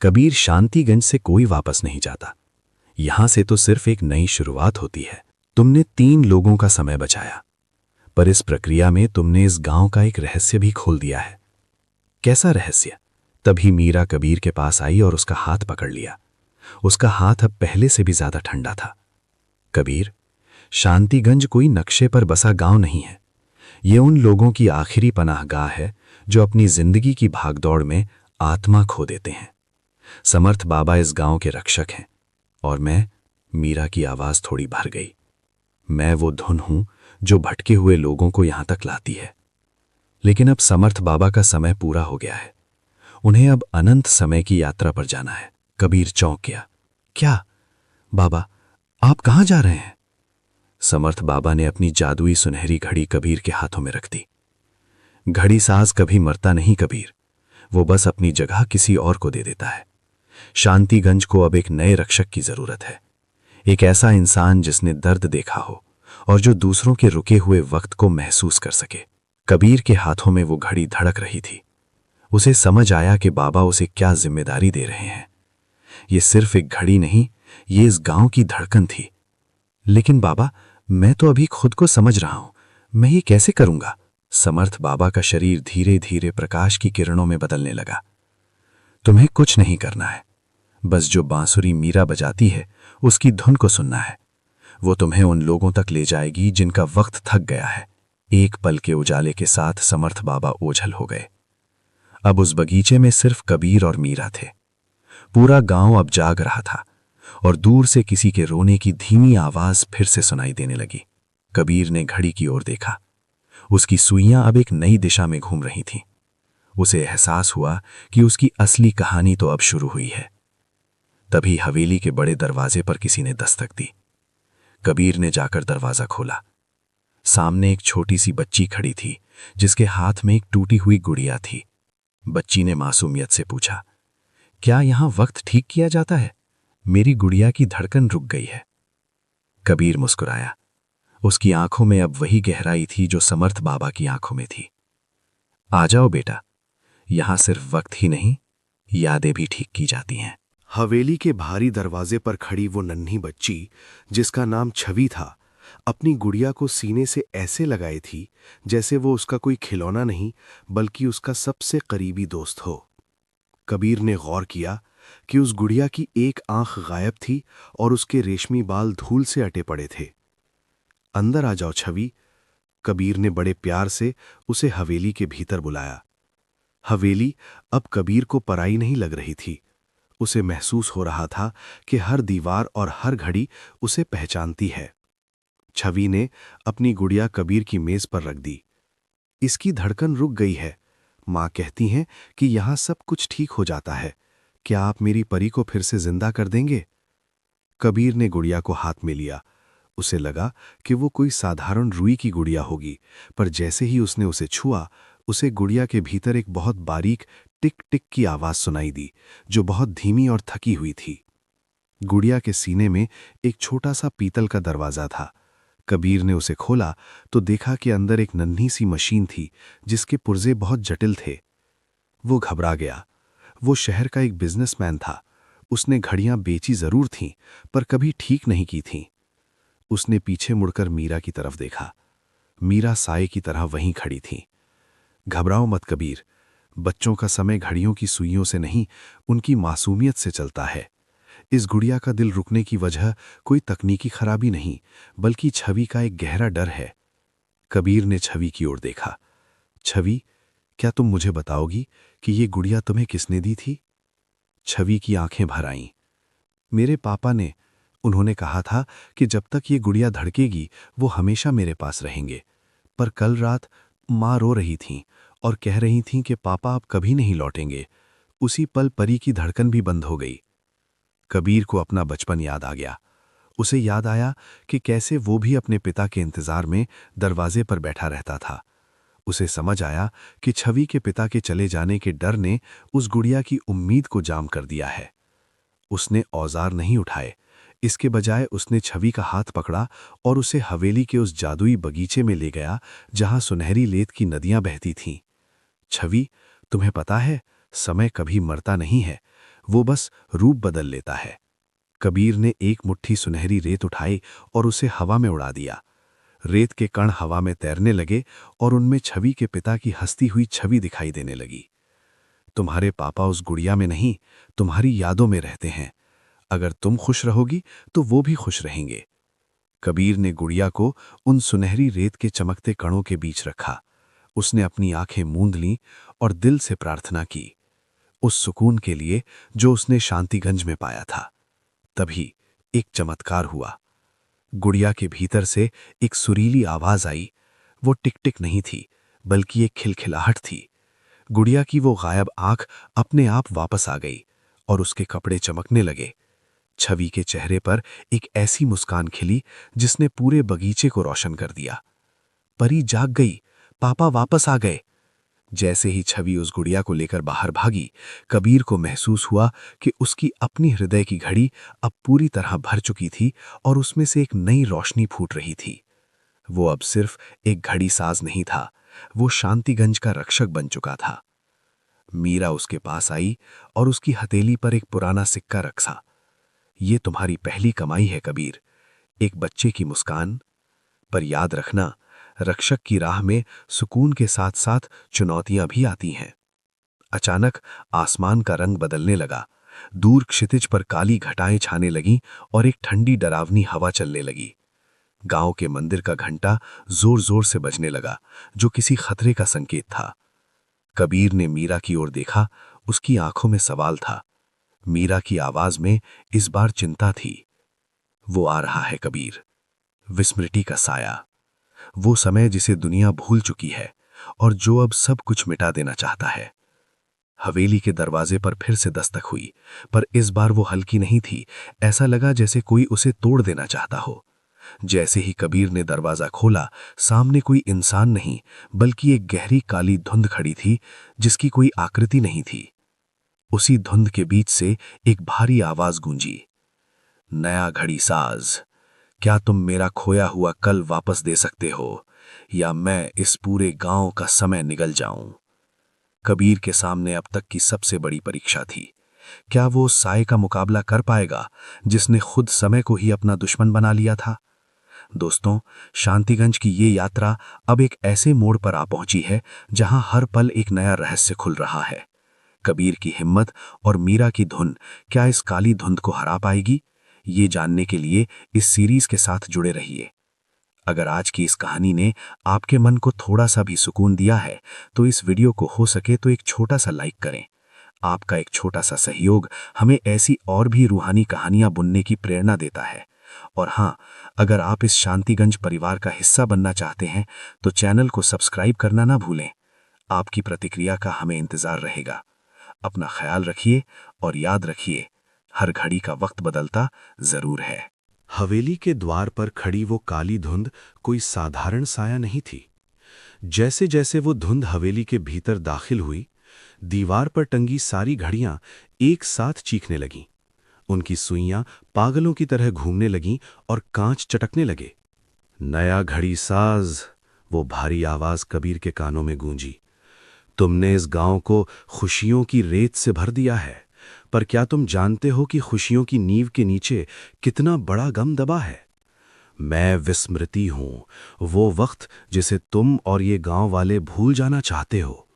कबीर, शांतिगंज से कोई वापस नहीं जाता। यहां से तो सिर्फ एक नई शुरुआत होती है। तुमने 3 लोगों का समय बचाया, पर इस प्रक्रिया में तुमने इस गांव का एक रहस्य भी खोल दिया है। कैसा रहस्य? तभी मीरा कबीर के पास आई और उसका हाथ पकड़ लिया। उसका हाथ अब पहले से भी ज्यादा ठंडा था। कबीर, शांतिगंज कोई नक्शे पर बसा गांव नहीं है। ये उन लोगों की आखिरी पनाहगाह है जो अपनी जिंदगी की भागदौड़ में आत्मा खो देते हैं। समर्थ बाबा इस गांव के रक्षक हैं और मैं, मीरा की आवाज थोड़ी भर गई, मैं वो धुन हूं जो भटके हुए लोगों को यहां तक लाती है। लेकिन अब समर्थ बाबा का समय पूरा हो गया है। उन्हें अब अनंत समय की यात्रा पर जाना है। कबीर चौंक गया। क्या बाबा, आप कहां जा रहे हैं? समर्थ बाबा ने अपनी जादुई सुनहरी घड़ी कबीर के हाथों में रख दी। घड़ी साज कभी मरता नहीं कबीर, वो बस अपनी जगह किसी और को दे देता है। शांतिगंज को अब एक नए रक्षक की जरूरत है। एक ऐसा इंसान जिसने दर्द देखा हो और जो दूसरों के रुके हुए वक्त को महसूस कर सके। कबीर के हाथों में वो घड़ी धड़क रही थी। उसे समझ आया कि बाबा उसे क्या जिम्मेदारी दे रहे हैं। ये सिर्फ एक घड़ी नहीं, ये इस गांव की धड़कन थी। लेकिन बाबा, मैं तो अभी खुद को समझ रहा हूं, मैं ये कैसे करूंगा? समर्थ बाबा का शरीर धीरे धीरे प्रकाश की किरणों में बदलने लगा। तुम्हें कुछ नहीं करना है, बस जो बांसुरी मीरा बजाती है उसकी धुन को सुनना है। वो तुम्हें उन लोगों तक ले जाएगी जिनका वक्त थक गया है। एक पल के उजाले के साथ समर्थ बाबा ओझल हो गए। अब उस बगीचे में सिर्फ कबीर और मीरा थे। पूरा गांव अब जाग रहा था और दूर से किसी के रोने की धीमी आवाज फिर से सुनाई देने लगी। कबीर ने घड़ी की ओर देखा। उसकी सुइयां अब एक नई दिशा में घूम रही थीं। उसे एहसास हुआ कि उसकी असली कहानी तो अब शुरू हुई है। तभी हवेली के बड़े दरवाजे पर किसी ने दस्तक दी। कबीर ने जाकर दरवाजा खोला। सामने एक छोटी सी बच्ची खड़ी थी जिसके हाथ में एक टूटी हुई गुड़िया थी। बच्ची ने मासूमियत से पूछा, क्या यहां वक्त ठीक किया जाता है? मेरी गुड़िया की धड़कन रुक गई है। कबीर मुस्कुराया। उसकी आंखों में अब वही गहराई थी जो समर्थ बाबा की आंखों में थी। आ जाओ बेटा, यहां सिर्फ वक्त ही नहीं, यादें भी ठीक की जाती हैं। हवेली के भारी दरवाजे पर खड़ी वो नन्ही बच्ची, जिसका नाम छवि था, अपनी गुड़िया को सीने से ऐसे लगाए थी जैसे वो उसका कोई खिलौना नहीं बल्कि उसका सबसे करीबी दोस्त हो। कबीर ने गौर किया कि उस गुड़िया की एक आंख गायब थी और उसके रेशमी बाल धूल से अटे पड़े थे। अंदर आ जाओ छवि, कबीर ने बड़े प्यार से उसे हवेली के भीतर बुलाया। हवेली अब कबीर को पराई नहीं लग रही थी। उसे महसूस हो रहा था कि हर दीवार और हर घड़ी उसे पहचानती है। छवि ने अपनी गुड़िया कबीर की मेज पर रख दी। इसकी धड़कन रुक गई है। माँ कहती हैं कि यहां सब कुछ ठीक हो जाता है। क्या आप मेरी परी को फिर से जिंदा कर देंगे? कबीर ने गुड़िया को हाथ में लिया। उसे लगा कि वो कोई साधारण रुई की गुड़िया होगी, पर जैसे ही उसने उसे छुआ, उसे गुड़िया के भीतर एक बहुत बारीक टिक टिक की आवाज सुनाई दी, जो बहुत धीमी और थकी हुई थी। गुड़िया के सीने में एक छोटा सा पीतल का दरवाजा था। कबीर ने उसे खोला तो देखा कि अंदर एक नन्ही सी मशीन थी जिसके पुर्जे बहुत जटिल थे। वो घबरा गया। वो शहर का एक बिजनेसमैन था। उसने घड़ियां बेची जरूर थीं, पर कभी ठीक नहीं की थीं। उसने पीछे मुड़कर मीरा की तरफ देखा। मीरा साए की तरह वहीं खड़ी थी। घबराओ मत कबीर, बच्चों का समय घड़ियों की सुइयों से नहीं, उनकी मासूमियत से चलता है। इस गुड़िया का दिल रुकने की वजह कोई तकनीकी खराबी नहीं, बल्कि छवि का एक गहरा डर है। कबीर ने छवि की ओर देखा। छवि, क्या तुम मुझे बताओगी कि ये गुड़िया तुम्हें किसने दी थी? छवि की आंखें भर आईं। मेरे पापा ने। उन्होंने कहा था कि जब तक ये गुड़िया धड़केगी वो हमेशा मेरे पास रहेंगे। पर कल रात माँ रो रही थीं और कह रही थीं कि पापा अब कभी नहीं लौटेंगे। उसी पल परी की धड़कन भी बंद हो गई। कबीर को अपना बचपन याद आ गया। उसे याद आया कि कैसे वो भी अपने पिता के इंतजार में दरवाजे पर बैठा रहता था। उसे समझ आया कि छवि के पिता के चले जाने के डर ने उस गुड़िया की उम्मीद को जाम कर दिया है। उसने औजार नहीं उठाए, इसके बजाय उसने छवि का हाथ पकड़ा और उसे हवेली के उस जादुई बगीचे में ले गया जहां सुनहरी लेत की नदियां बहती थीं। छवि, तुम्हें पता है, समय कभी मरता नहीं है, वो बस रूप बदल लेता है। कबीर ने एक मुट्ठी सुनहरी रेत उठाई और उसे हवा में उड़ा दिया। रेत के कण हवा में तैरने लगे और उनमें छवि के पिता की हंसती हुई छवि दिखाई देने लगी। तुम्हारे पापा उस गुड़िया में नहीं, तुम्हारी यादों में रहते हैं। अगर तुम खुश रहोगी तो वो भी खुश रहेंगे। कबीर ने गुड़िया को उन सुनहरी रेत के चमकते कणों के बीच रखा। उसने अपनी आंखें मूंद लीं और दिल से प्रार्थना की, उस सुकून के लिए जो उसने शांतिगंज में पाया था। तभी एक चमत्कार हुआ। गुड़िया के भीतर से एक सुरीली आवाज आई। वो टिक टिक नहीं थी, बल्कि एक खिलखिलाहट थी। गुड़िया की वो गायब आंख अपने आप वापस आ गई और उसके कपड़े चमकने लगे। छवि के चेहरे पर एक ऐसी मुस्कान खिली जिसने पूरे बगीचे को रोशन कर दिया। परी जाग गई, पापा वापस आ गए। जैसे ही छवि उस गुड़िया को लेकर बाहर भागी, कबीर को महसूस हुआ कि उसकी अपनी हृदय की घड़ी अब पूरी तरह भर चुकी थी और उसमें से एक नई रोशनी फूट रही थी। वो अब सिर्फ एक घड़ी साज नहीं था, वो शांतिगंज का रक्षक बन चुका था। मीरा उसके पास आई और उसकी हथेली पर एक पुराना सिक्का रखा। ये तुम्हारी पहली कमाई है कबीर, एक बच्चे की मुस्कान। पर याद रखना, रक्षक की राह में सुकून के साथ साथ चुनौतियां भी आती हैं। अचानक आसमान का रंग बदलने लगा। दूर क्षितिज पर काली घटाएं छाने लगीं और एक ठंडी डरावनी हवा चलने लगी। गांव के मंदिर का घंटा जोर जोर से बजने लगा, जो किसी खतरे का संकेत था। कबीर ने मीरा की ओर देखा, उसकी आंखों में सवाल था। मीरा की आवाज में इस बार चिंता थी। वो आ रहा है कबीर, विस्मृति का साया, वो समय जिसे दुनिया भूल चुकी है और जो अब सब कुछ मिटा देना चाहता है। हवेली के दरवाजे पर फिर से दस्तक हुई, पर इस बार वो हल्की नहीं थी। ऐसा लगा जैसे कोई उसे तोड़ देना चाहता हो। जैसे ही कबीर ने दरवाजा खोला, सामने कोई इंसान नहीं, बल्कि एक गहरी काली धुंध खड़ी थी जिसकी कोई आकृति नहीं थी। उसी धुंध के बीच से एक भारी आवाज गूंजी, नया घड़ी साज, क्या तुम मेरा खोया हुआ कल वापस दे सकते हो, या मैं इस पूरे गांव का समय निगल जाऊं। कबीर के सामने अब तक की सबसे बड़ी परीक्षा थी। क्या वो उस साए का मुकाबला कर पाएगा जिसने खुद समय को ही अपना दुश्मन बना लिया था। दोस्तों, शांतिगंज की ये यात्रा अब एक ऐसे मोड़ पर आ पहुंची है जहां हर पल एक नया रहस्य खुल रहा है। कबीर की हिम्मत और मीरा की धुन क्या इस काली धुंध को हरा पाएगी? ये जानने के लिए इस सीरीज के साथ जुड़े रहिए। अगर आज की इस कहानी ने आपके मन को थोड़ा सा भी सुकून दिया है तो इस वीडियो को हो सके तो एक छोटा सा लाइक करें। आपका एक छोटा सा सहयोग हमें ऐसी और भी रूहानी कहानियां बुनने की प्रेरणा देता है। और हाँ, अगर आप इस शांतिगंज परिवार का हिस्सा बनना चाहते हैं तो चैनल को सब्सक्राइब करना ना भूलें। आपकी प्रतिक्रिया का हमें इंतजार रहेगा। अपना ख्याल रखिए और याद रखिए, हर घड़ी का वक्त बदलता जरूर है। हवेली के द्वार पर खड़ी वो काली धुंध कोई साधारण साया नहीं थी। जैसे जैसे वो धुंध हवेली के भीतर दाखिल हुई, दीवार पर टंगी सारी घड़ियां एक साथ चीखने लगीं। उनकी सुइयां पागलों की तरह घूमने लगीं और कांच चटकने लगे। नया घड़ी साज, वो भारी आवाज कबीर के कानों में गूंजी। तुमने इस गांव को खुशियों की रेत से भर दिया है, पर क्या तुम जानते हो कि खुशियों की नींव के नीचे कितना बड़ा गम दबा है? मैं विस्मृति हूं, वो वक्त जिसे तुम और ये गांव वाले भूल जाना चाहते हो।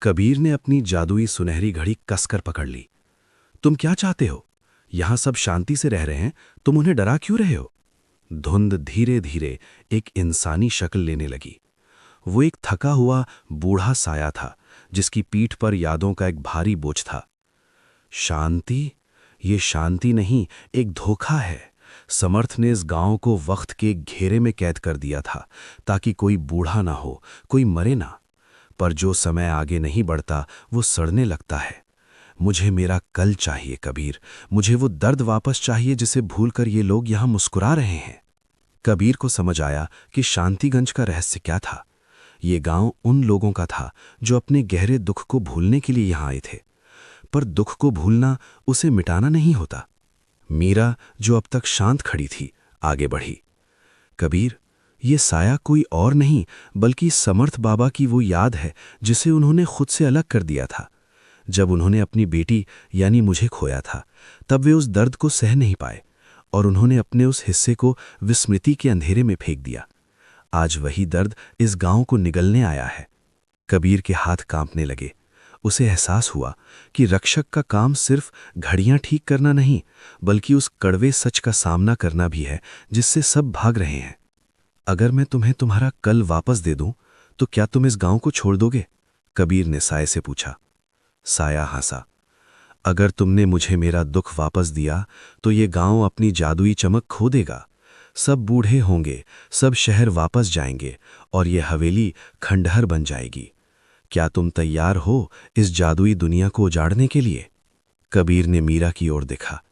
कबीर ने अपनी जादुई सुनहरी घड़ी कसकर पकड़ ली। तुम क्या चाहते हो? यहां सब शांति से रह रहे हैं, तुम उन्हें डरा क्यों रहे हो? धुंध धीरे धीरे एक इंसानी शक्ल लेने लगी। वो एक थका हुआ बूढ़ा साया था जिसकी पीठ पर यादों का एक भारी बोझ था। शांति? ये शांति नहीं, एक धोखा है। समर्थ ने इस गांव को वक्त के घेरे में कैद कर दिया था ताकि कोई बूढ़ा ना हो, कोई मरे ना। पर जो समय आगे नहीं बढ़ता वो सड़ने लगता है। मुझे मेरा कल चाहिए कबीर, मुझे वो दर्द वापस चाहिए जिसे भूलकर ये लोग यहां मुस्कुरा रहे हैं। कबीर को समझ आया कि शांतिगंज का रहस्य क्या था। ये गांव उन लोगों का था जो अपने गहरे दुख को भूलने के लिए यहां आए थे। पर दुख को भूलना उसे मिटाना नहीं होता। मीरा, जो अब तक शांत खड़ी थी, आगे बढ़ी। कबीर, ये साया कोई और नहीं बल्कि समर्थ बाबा की वो याद है जिसे उन्होंने खुद से अलग कर दिया था। जब उन्होंने अपनी बेटी यानी मुझे खोया था, तब वे उस दर्द को सह नहीं पाए और उन्होंने अपने उस हिस्से को विस्मृति के अंधेरे में फेंक दिया। आज वही दर्द इस गांव को निगलने आया है। कबीर के हाथ कांपने लगे। उसे एहसास हुआ कि रक्षक का काम सिर्फ घड़ियां ठीक करना नहीं, बल्कि उस कड़वे सच का सामना करना भी है जिससे सब भाग रहे हैं। अगर मैं तुम्हें तुम्हारा कल वापस दे दूं, तो क्या तुम इस गांव को छोड़ दोगे? कबीर ने साये से पूछा। साया हंसा। अगर तुमने मुझे मेरा दुख वापस दिया, तो ये गांव अपनी जादुई चमक खो देगा। सब बूढ़े होंगे, सब शहर वापस जाएंगे और ये हवेली खंडहर बन जाएगी। क्या तुम तैयार हो इस जादुई दुनिया को उजाड़ने के लिए? कबीर ने मीरा की ओर देखा।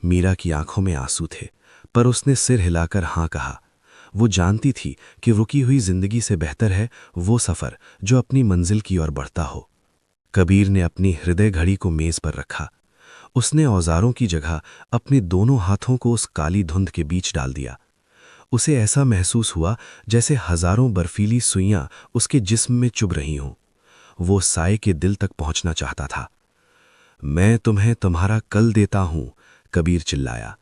मीरा की आंखों में आंसू थे, पर उसने सिर हिलाकर हाँ कहा। वो जानती थी कि रुकी हुई जिंदगी से बेहतर है वो सफर जो अपनी मंजिल की ओर बढ़ता हो। कबीर ने अपनी हृदय घड़ी को मेज पर रखा। उसने औजारों की जगह अपने दोनों हाथों को उस काली धुंध के बीच डाल दिया। उसे ऐसा महसूस हुआ जैसे हजारों बर्फीली सुइयां उसके जिस्म में चुभ रही हों। वो साये के दिल तक पहुंचना चाहता था। मैं तुम्हें तुम्हारा कल देता हूं, कबीर चिल्लाया।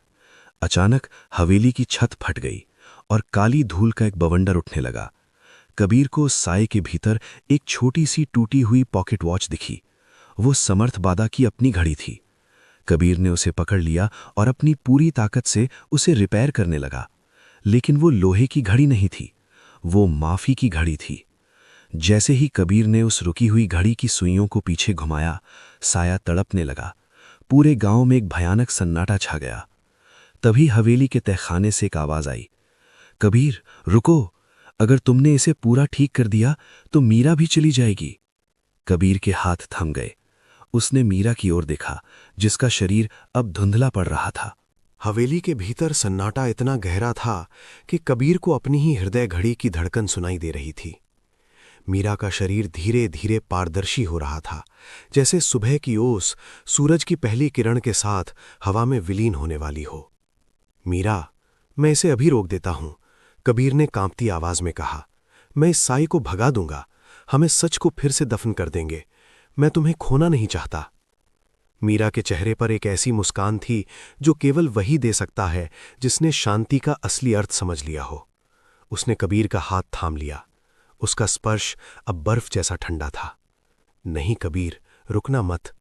अचानक हवेली की छत फट गई और काली धूल का एक बवंडर उठने लगा। कबीर को उस साये के भीतर एक छोटी सी टूटी हुई पॉकेट वॉच दिखी। वो समर्थ बाबा की अपनी घड़ी थी। कबीर ने उसे पकड़ लिया और अपनी पूरी ताकत से उसे रिपेयर करने लगा। लेकिन वो लोहे की घड़ी नहीं थी, वो माफी की घड़ी थी। जैसे ही कबीर ने उस रुकी हुई घड़ी की सुइयों को पीछे घुमाया, साया तड़पने लगा। पूरे गांव में एक भयानक सन्नाटा छा गया। तभी हवेली के तहखाने से एक आवाज आई। कबीर, रुको, अगर तुमने इसे पूरा ठीक कर दिया तो मीरा भी चली जाएगी। कबीर के हाथ थम गए। उसने मीरा की ओर देखा, जिसका शरीर अब धुंधला पड़ रहा था। हवेली के भीतर सन्नाटा इतना गहरा था कि कबीर को अपनी ही हृदय घड़ी की धड़कन सुनाई दे रही थी। मीरा का शरीर धीरे धीरे पारदर्शी हो रहा था, जैसे सुबह की ओस सूरज की पहली किरण के साथ हवा में विलीन होने वाली हो। मीरा, मैं इसे अभी रोक देता हूं, कबीर ने कांपती आवाज में कहा। मैं इस साई को भगा दूंगा, हमें सच को फिर से दफन कर देंगे। मैं तुम्हें खोना नहीं चाहता। मीरा के चेहरे पर एक ऐसी मुस्कान थी जो केवल वही दे सकता है जिसने शांति का असली अर्थ समझ लिया हो। उसने कबीर का हाथ थाम लिया। उसका स्पर्श अब बर्फ जैसा ठंडा था। नहीं कबीर, रुकना मत।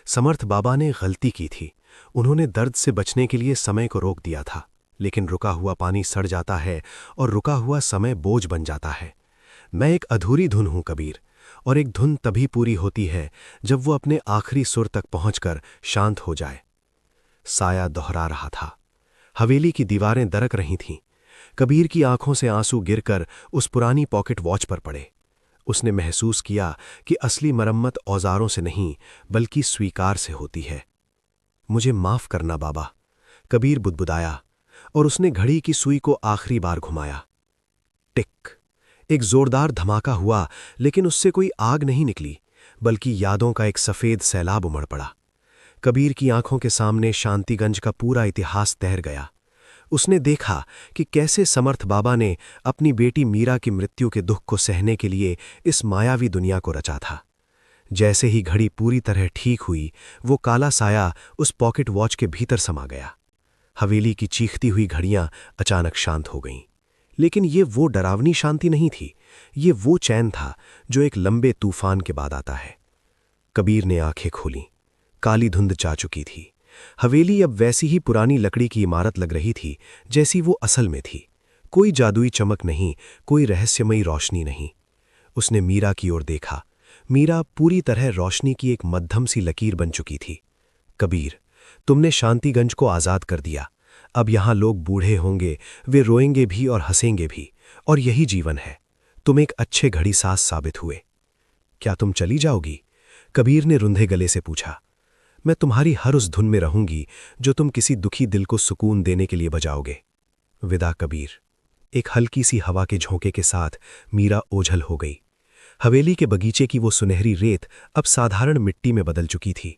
समर्थ बाबा ने गलती की थी। उन्होंने दर्द से बचने के लिए समय को रोक दिया था, लेकिन रुका हुआ पानी सड़ जाता है और रुका हुआ समय बोझ बन जाता है। मैं एक अधूरी धुन हूं कबीर, और एक धुन तभी पूरी होती है जब वो अपने आखिरी सुर तक पहुंचकर शांत हो जाए। साया दोहरा रहा था। हवेली की दीवारें दरक रही थीं। कबीर की आंखों से आंसू गिरकर उस पुरानी पॉकेट वॉच पर पड़े। उसने महसूस किया कि असली मरम्मत औजारों से नहीं बल्कि स्वीकार से होती है। मुझे माफ करना बाबा, कबीर बुदबुदाया, और उसने घड़ी की सुई को आखिरी बार घुमाया। टिक। एक जोरदार धमाका हुआ, लेकिन उससे कोई आग नहीं निकली, बल्कि यादों का एक सफेद सैलाब उमड़ पड़ा। कबीर की आंखों के सामने शांतिगंज का पूरा इतिहास तैर गया। उसने देखा कि कैसे समर्थ बाबा ने अपनी बेटी मीरा की मृत्यु के दुख को सहने के लिए इस मायावी दुनिया को रचा था। जैसे ही घड़ी पूरी तरह ठीक हुई, वो काला साया उस पॉकेट वॉच के भीतर समा गया। हवेली की चीखती हुई घड़ियां अचानक शांत हो गईं। लेकिन ये वो डरावनी शांति नहीं थी, ये वो चैन था जो एक लंबे तूफान के बाद आता है। कबीर ने आंखें खोलीं। काली धुंध जा चुकी थी। हवेली अब वैसी ही पुरानी लकड़ी की इमारत लग रही थी जैसी वो असल में थी। कोई जादुई चमक नहीं, कोई रहस्यमयी रोशनी नहीं। उसने मीरा की ओर देखा। मीरा पूरी तरह रोशनी की एक मध्यम सी लकीर बन चुकी थी। कबीर, तुमने शांतिगंज को आजाद कर दिया। अब यहां लोग बूढ़े होंगे, वे रोएंगे भी और हंसेंगे भी, और यही जीवन है। तुम एक अच्छे घड़ी सास साबित हुए। क्या तुम चली जाओगी? कबीर ने रुंधे गले से पूछा। मैं तुम्हारी हर उस धुन में रहूंगी जो तुम किसी दुखी दिल को सुकून देने के लिए बजाओगे। विदा कबीर। एक हल्की सी हवा के झोंके के साथ मीरा ओझल हो गई। हवेली के बगीचे की वो सुनहरी रेत अब साधारण मिट्टी में बदल चुकी थी।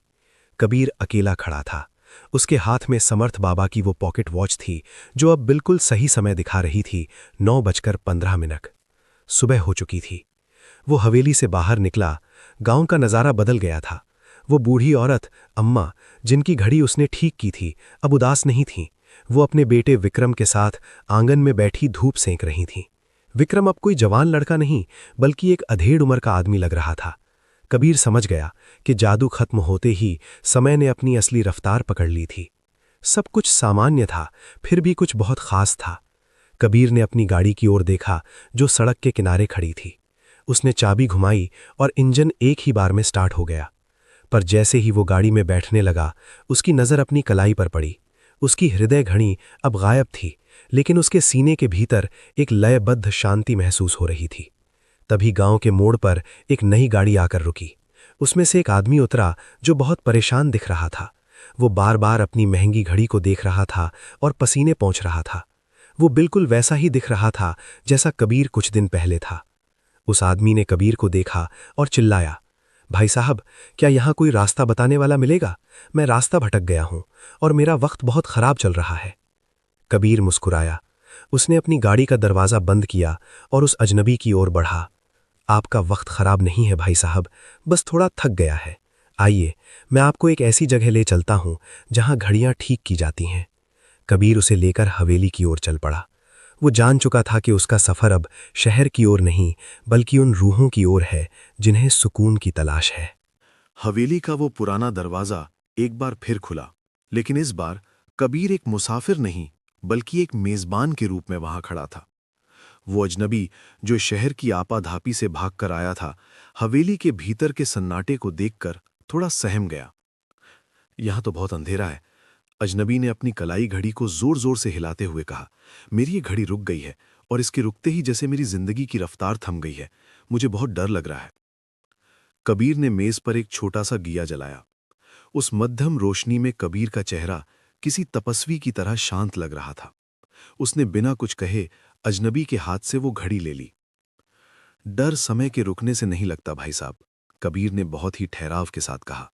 कबीर अकेला खड़ा था, उसके हाथ में समर्थ बाबा की वो पॉकेट वॉच थी जो अब बिल्कुल सही समय दिखा रही थी, 9:15। सुबह हो चुकी थी। वो हवेली से बाहर निकला। गांव का नज़ारा बदल गया था। वो बूढ़ी औरत अम्मा, जिनकी घड़ी उसने ठीक की थी, अब उदास नहीं थीं। वो अपने बेटे विक्रम के साथ आंगन में बैठी धूप सेंक रही थीं। विक्रम अब कोई जवान लड़का नहीं, बल्कि एक अधेड़ उम्र का आदमी लग रहा था। कबीर समझ गया कि जादू खत्म होते ही समय ने अपनी असली रफ्तार पकड़ ली थी। सब कुछ सामान्य था, फिर भी कुछ बहुत खास था। कबीर ने अपनी गाड़ी की ओर देखा जो सड़क के किनारे खड़ी थी। उसने चाबी घुमाई और इंजन एक ही बार में स्टार्ट हो गया। पर जैसे ही वो गाड़ी में बैठने लगा, उसकी नज़र अपनी कलाई पर पड़ी। उसकी हृदय घड़ी अब गायब थी, लेकिन उसके सीने के भीतर एक लयबद्ध शांति महसूस हो रही थी। तभी गांव के मोड़ पर एक नई गाड़ी आकर रुकी। उसमें से एक आदमी उतरा जो बहुत परेशान दिख रहा था। वो बार बार अपनी महंगी घड़ी को देख रहा था और पसीने पोंछ रहा था। वो बिल्कुल वैसा ही दिख रहा था जैसा कबीर कुछ दिन पहले था। उस आदमी ने कबीर को देखा और चिल्लाया, भाई साहब, क्या यहाँ कोई रास्ता बताने वाला मिलेगा? मैं रास्ता भटक गया हूँ और मेरा वक्त बहुत खराब चल रहा है। कबीर मुस्कुराया। उसने अपनी गाड़ी का दरवाज़ा बंद किया और उस अजनबी की ओर बढ़ा। आपका वक्त खराब नहीं है भाई साहब, बस थोड़ा थक गया है। आइए, मैं आपको एक ऐसी जगह ले चलता हूँ जहाँ घड़ियाँ ठीक की जाती हैं। कबीर उसे लेकर हवेली की ओर चल पड़ा। वो जान चुका था कि उसका सफ़र अब शहर की ओर नहीं, बल्कि उन रूहों की ओर है जिन्हें सुकून की तलाश है। हवेली का वो पुराना दरवाज़ा एक बार फिर खुला, लेकिन इस बार कबीर एक मुसाफिर नहीं, बल्कि एक मेज़बान के रूप में वहां खड़ा था। वो अजनबी जो शहर की आपाधापी से भागकर आया था, हवेली के भीतर के सन्नाटे को देखकर थोड़ा सहम गया। यहां तो बहुत अंधेरा है। अजनबी ने अपनी कलाई घड़ी को जोर जोर से हिलाते हुए कहा, मेरी ये घड़ी रुक गई है और इसके रुकते ही जैसे मेरी जिंदगी की रफ्तार थम गई है। मुझे बहुत डर लग रहा है। कबीर ने मेज पर एक छोटा सा दिया जलाया। उस मध्यम रोशनी में कबीर का चेहरा किसी तपस्वी की तरह शांत लग रहा था। उसने बिना कुछ कहे अजनबी के हाथ से वो घड़ी ले ली। डर समय के रुकने से नहीं लगता भाई साहब, कबीर ने बहुत ही ठहराव के साथ कहा।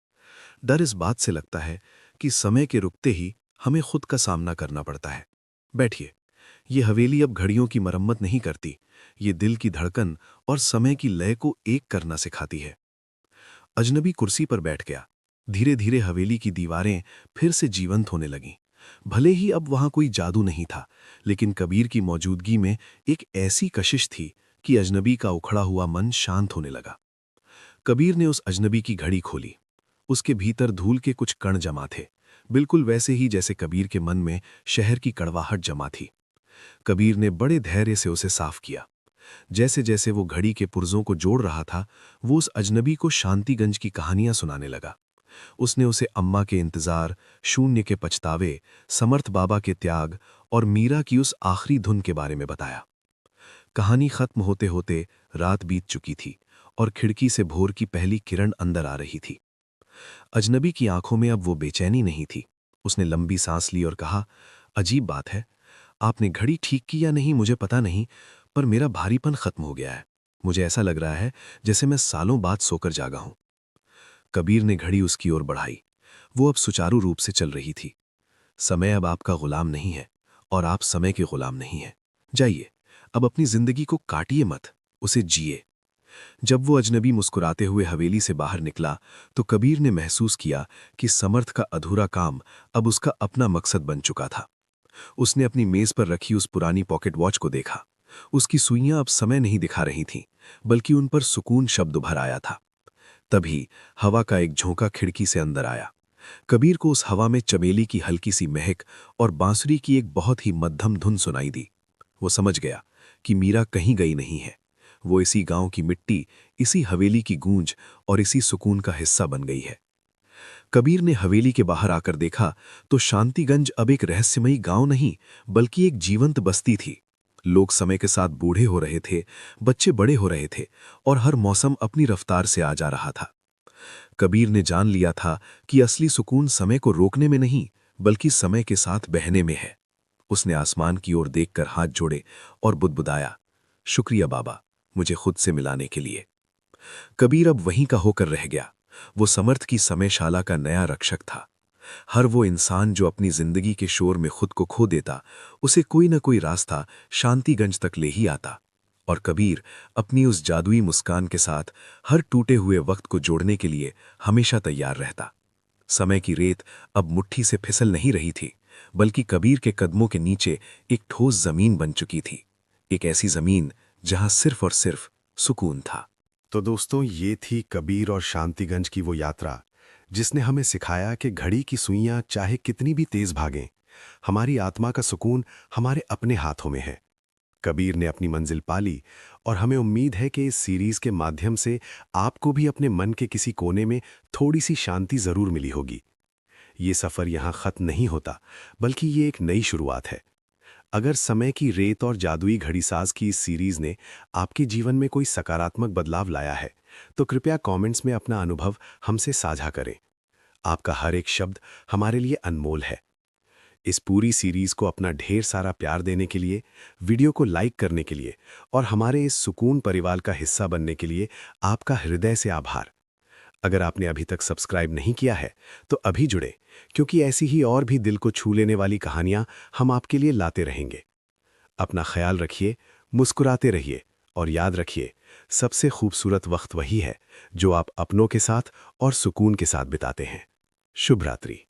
डर इस बात से लगता है कि समय के रुकते ही हमें खुद का सामना करना पड़ता है। बैठिए। ये हवेली अब घड़ियों की मरम्मत नहीं करती, ये दिल की धड़कन और समय की लय को एक करना सिखाती है। अजनबी कुर्सी पर बैठ गया। धीरे धीरे हवेली की दीवारें फिर से जीवंत होने लगीं। भले ही अब वहां कोई जादू नहीं था, लेकिन कबीर की मौजूदगी में एक ऐसी कशिश थी कि अजनबी का उखड़ा हुआ मन शांत होने लगा। कबीर ने उस अजनबी की घड़ी खोली। उसके भीतर धूल के कुछ कण जमा थे, बिल्कुल वैसे ही जैसे कबीर के मन में शहर की कड़वाहट जमा थी। कबीर ने बड़े धैर्य से उसे साफ किया। जैसे जैसे वो घड़ी के पुर्जों को जोड़ रहा था, वो उस अजनबी को शांतिगंज की कहानियां सुनाने लगा। उसने उसे अम्मा के इंतजार, शून्य के पछतावे, समर्थ बाबा के त्याग और मीरा की उस आखिरी धुन के बारे में बताया। कहानी खत्म होते होते रात बीत चुकी थी और खिड़की से भोर की पहली किरण अंदर आ रही थी। अजनबी की आंखों में अब वो बेचैनी नहीं थी। उसने लंबी सांस ली और कहा, अजीब बात है, आपने घड़ी ठीक की या नहीं मुझे पता नहीं, पर मेरा भारीपन खत्म हो गया है। मुझे ऐसा लग रहा है जैसे मैं सालों बाद सोकर जागा हूं। कबीर ने घड़ी उसकी ओर बढ़ाई। वो अब सुचारू रूप से चल रही थी। समय अब आपका गुलाम नहीं है और आप समय के गुलाम नहीं हैं। जाइए, अब अपनी जिंदगी को काटिए मत, उसे जिए। जब वो अजनबी मुस्कुराते हुए हवेली से बाहर निकला, तो कबीर ने महसूस किया कि समर्थ का अधूरा काम अब उसका अपना मकसद बन चुका था। उसने अपनी मेज पर रखी उस पुरानी पॉकेट वॉच को देखा। उसकी सुइयां अब समय नहीं दिखा रही थीं, बल्कि उन पर सुकून शब्द उभर आया था। तभी हवा का एक झोंका खिड़की से अंदर आया। कबीर को उस हवा में चमेली की हल्की सी महक और बांसुरी की एक बहुत ही मध्यम धुन सुनाई दी। वो समझ गया कि मीरा कहीं गई नहीं है। वो इसी गांव की मिट्टी, इसी हवेली की गूंज और इसी सुकून का हिस्सा बन गई है। कबीर ने हवेली के बाहर आकर देखा तो शांतिगंज अब एक रहस्यमयी गांव नहीं, बल्कि एक जीवंत बस्ती थी। लोग समय के साथ बूढ़े हो रहे थे, बच्चे बड़े हो रहे थे और हर मौसम अपनी रफ्तार से आ जा रहा था। कबीर ने जान लिया था कि असली सुकून समय को रोकने में नहीं, बल्कि समय के साथ बहने में है। उसने आसमान की ओर देखकर हाथ जोड़े और बुदबुदाया, शुक्रिया बाबा, मुझे खुद से मिलाने के लिए। कबीर अब वहीं का होकर रह गया। वो समर्थ की समयशाला का नया रक्षक था। हर वो इंसान जो अपनी जिंदगी के शोर में खुद को खो देता, उसे कोई न कोई रास्ता शांतिगंज तक ले ही आता। और कबीर अपनी उस जादुई मुस्कान के साथ हर टूटे हुए वक्त को जोड़ने के लिए हमेशा तैयार रहता। समय की रेत अब मुट्ठी से फिसल नहीं रही थी, बल्कि कबीर के कदमों के नीचे एक ठोस जमीन बन चुकी थी। एक ऐसी जमीन जहां सिर्फ और सिर्फ सुकून था। तो दोस्तों, ये थी कबीर और शांतिगंज की वो यात्रा जिसने हमें सिखाया कि घड़ी की सुइयां चाहे कितनी भी तेज भागें, हमारी आत्मा का सुकून हमारे अपने हाथों में है। कबीर ने अपनी मंजिल पाली और हमें उम्मीद है कि इस सीरीज के माध्यम से आपको भी अपने मन के किसी कोने में थोड़ी सी शांति जरूर मिली होगी। ये सफर यहाँ खत्म नहीं होता, बल्कि ये एक नई शुरुआत है। अगर समय की रेत और जादुई घड़ीसाज की इस सीरीज ने आपके जीवन में कोई सकारात्मक बदलाव लाया है, तो कृपया कमेंट्स में अपना अनुभव हमसे साझा करें। आपका हर एक शब्द हमारे लिए अनमोल है। इस पूरी सीरीज को अपना ढेर सारा प्यार देने के लिए, वीडियो को लाइक करने के लिए और हमारे इस सुकून परिवार का हिस्सा बनने के लिए आपका हृदय से आभार। अगर आपने अभी तक सब्सक्राइब नहीं किया है तो अभी जुड़े, क्योंकि ऐसी ही और भी दिल को छू लेने वाली कहानियां हम आपके लिए लाते रहेंगे। अपना ख्याल रखिए, मुस्कुराते रहिए और याद रखिए, सबसे खूबसूरत वक्त वही है जो आप अपनों के साथ और सुकून के साथ बिताते हैं। शुभ रात्रि।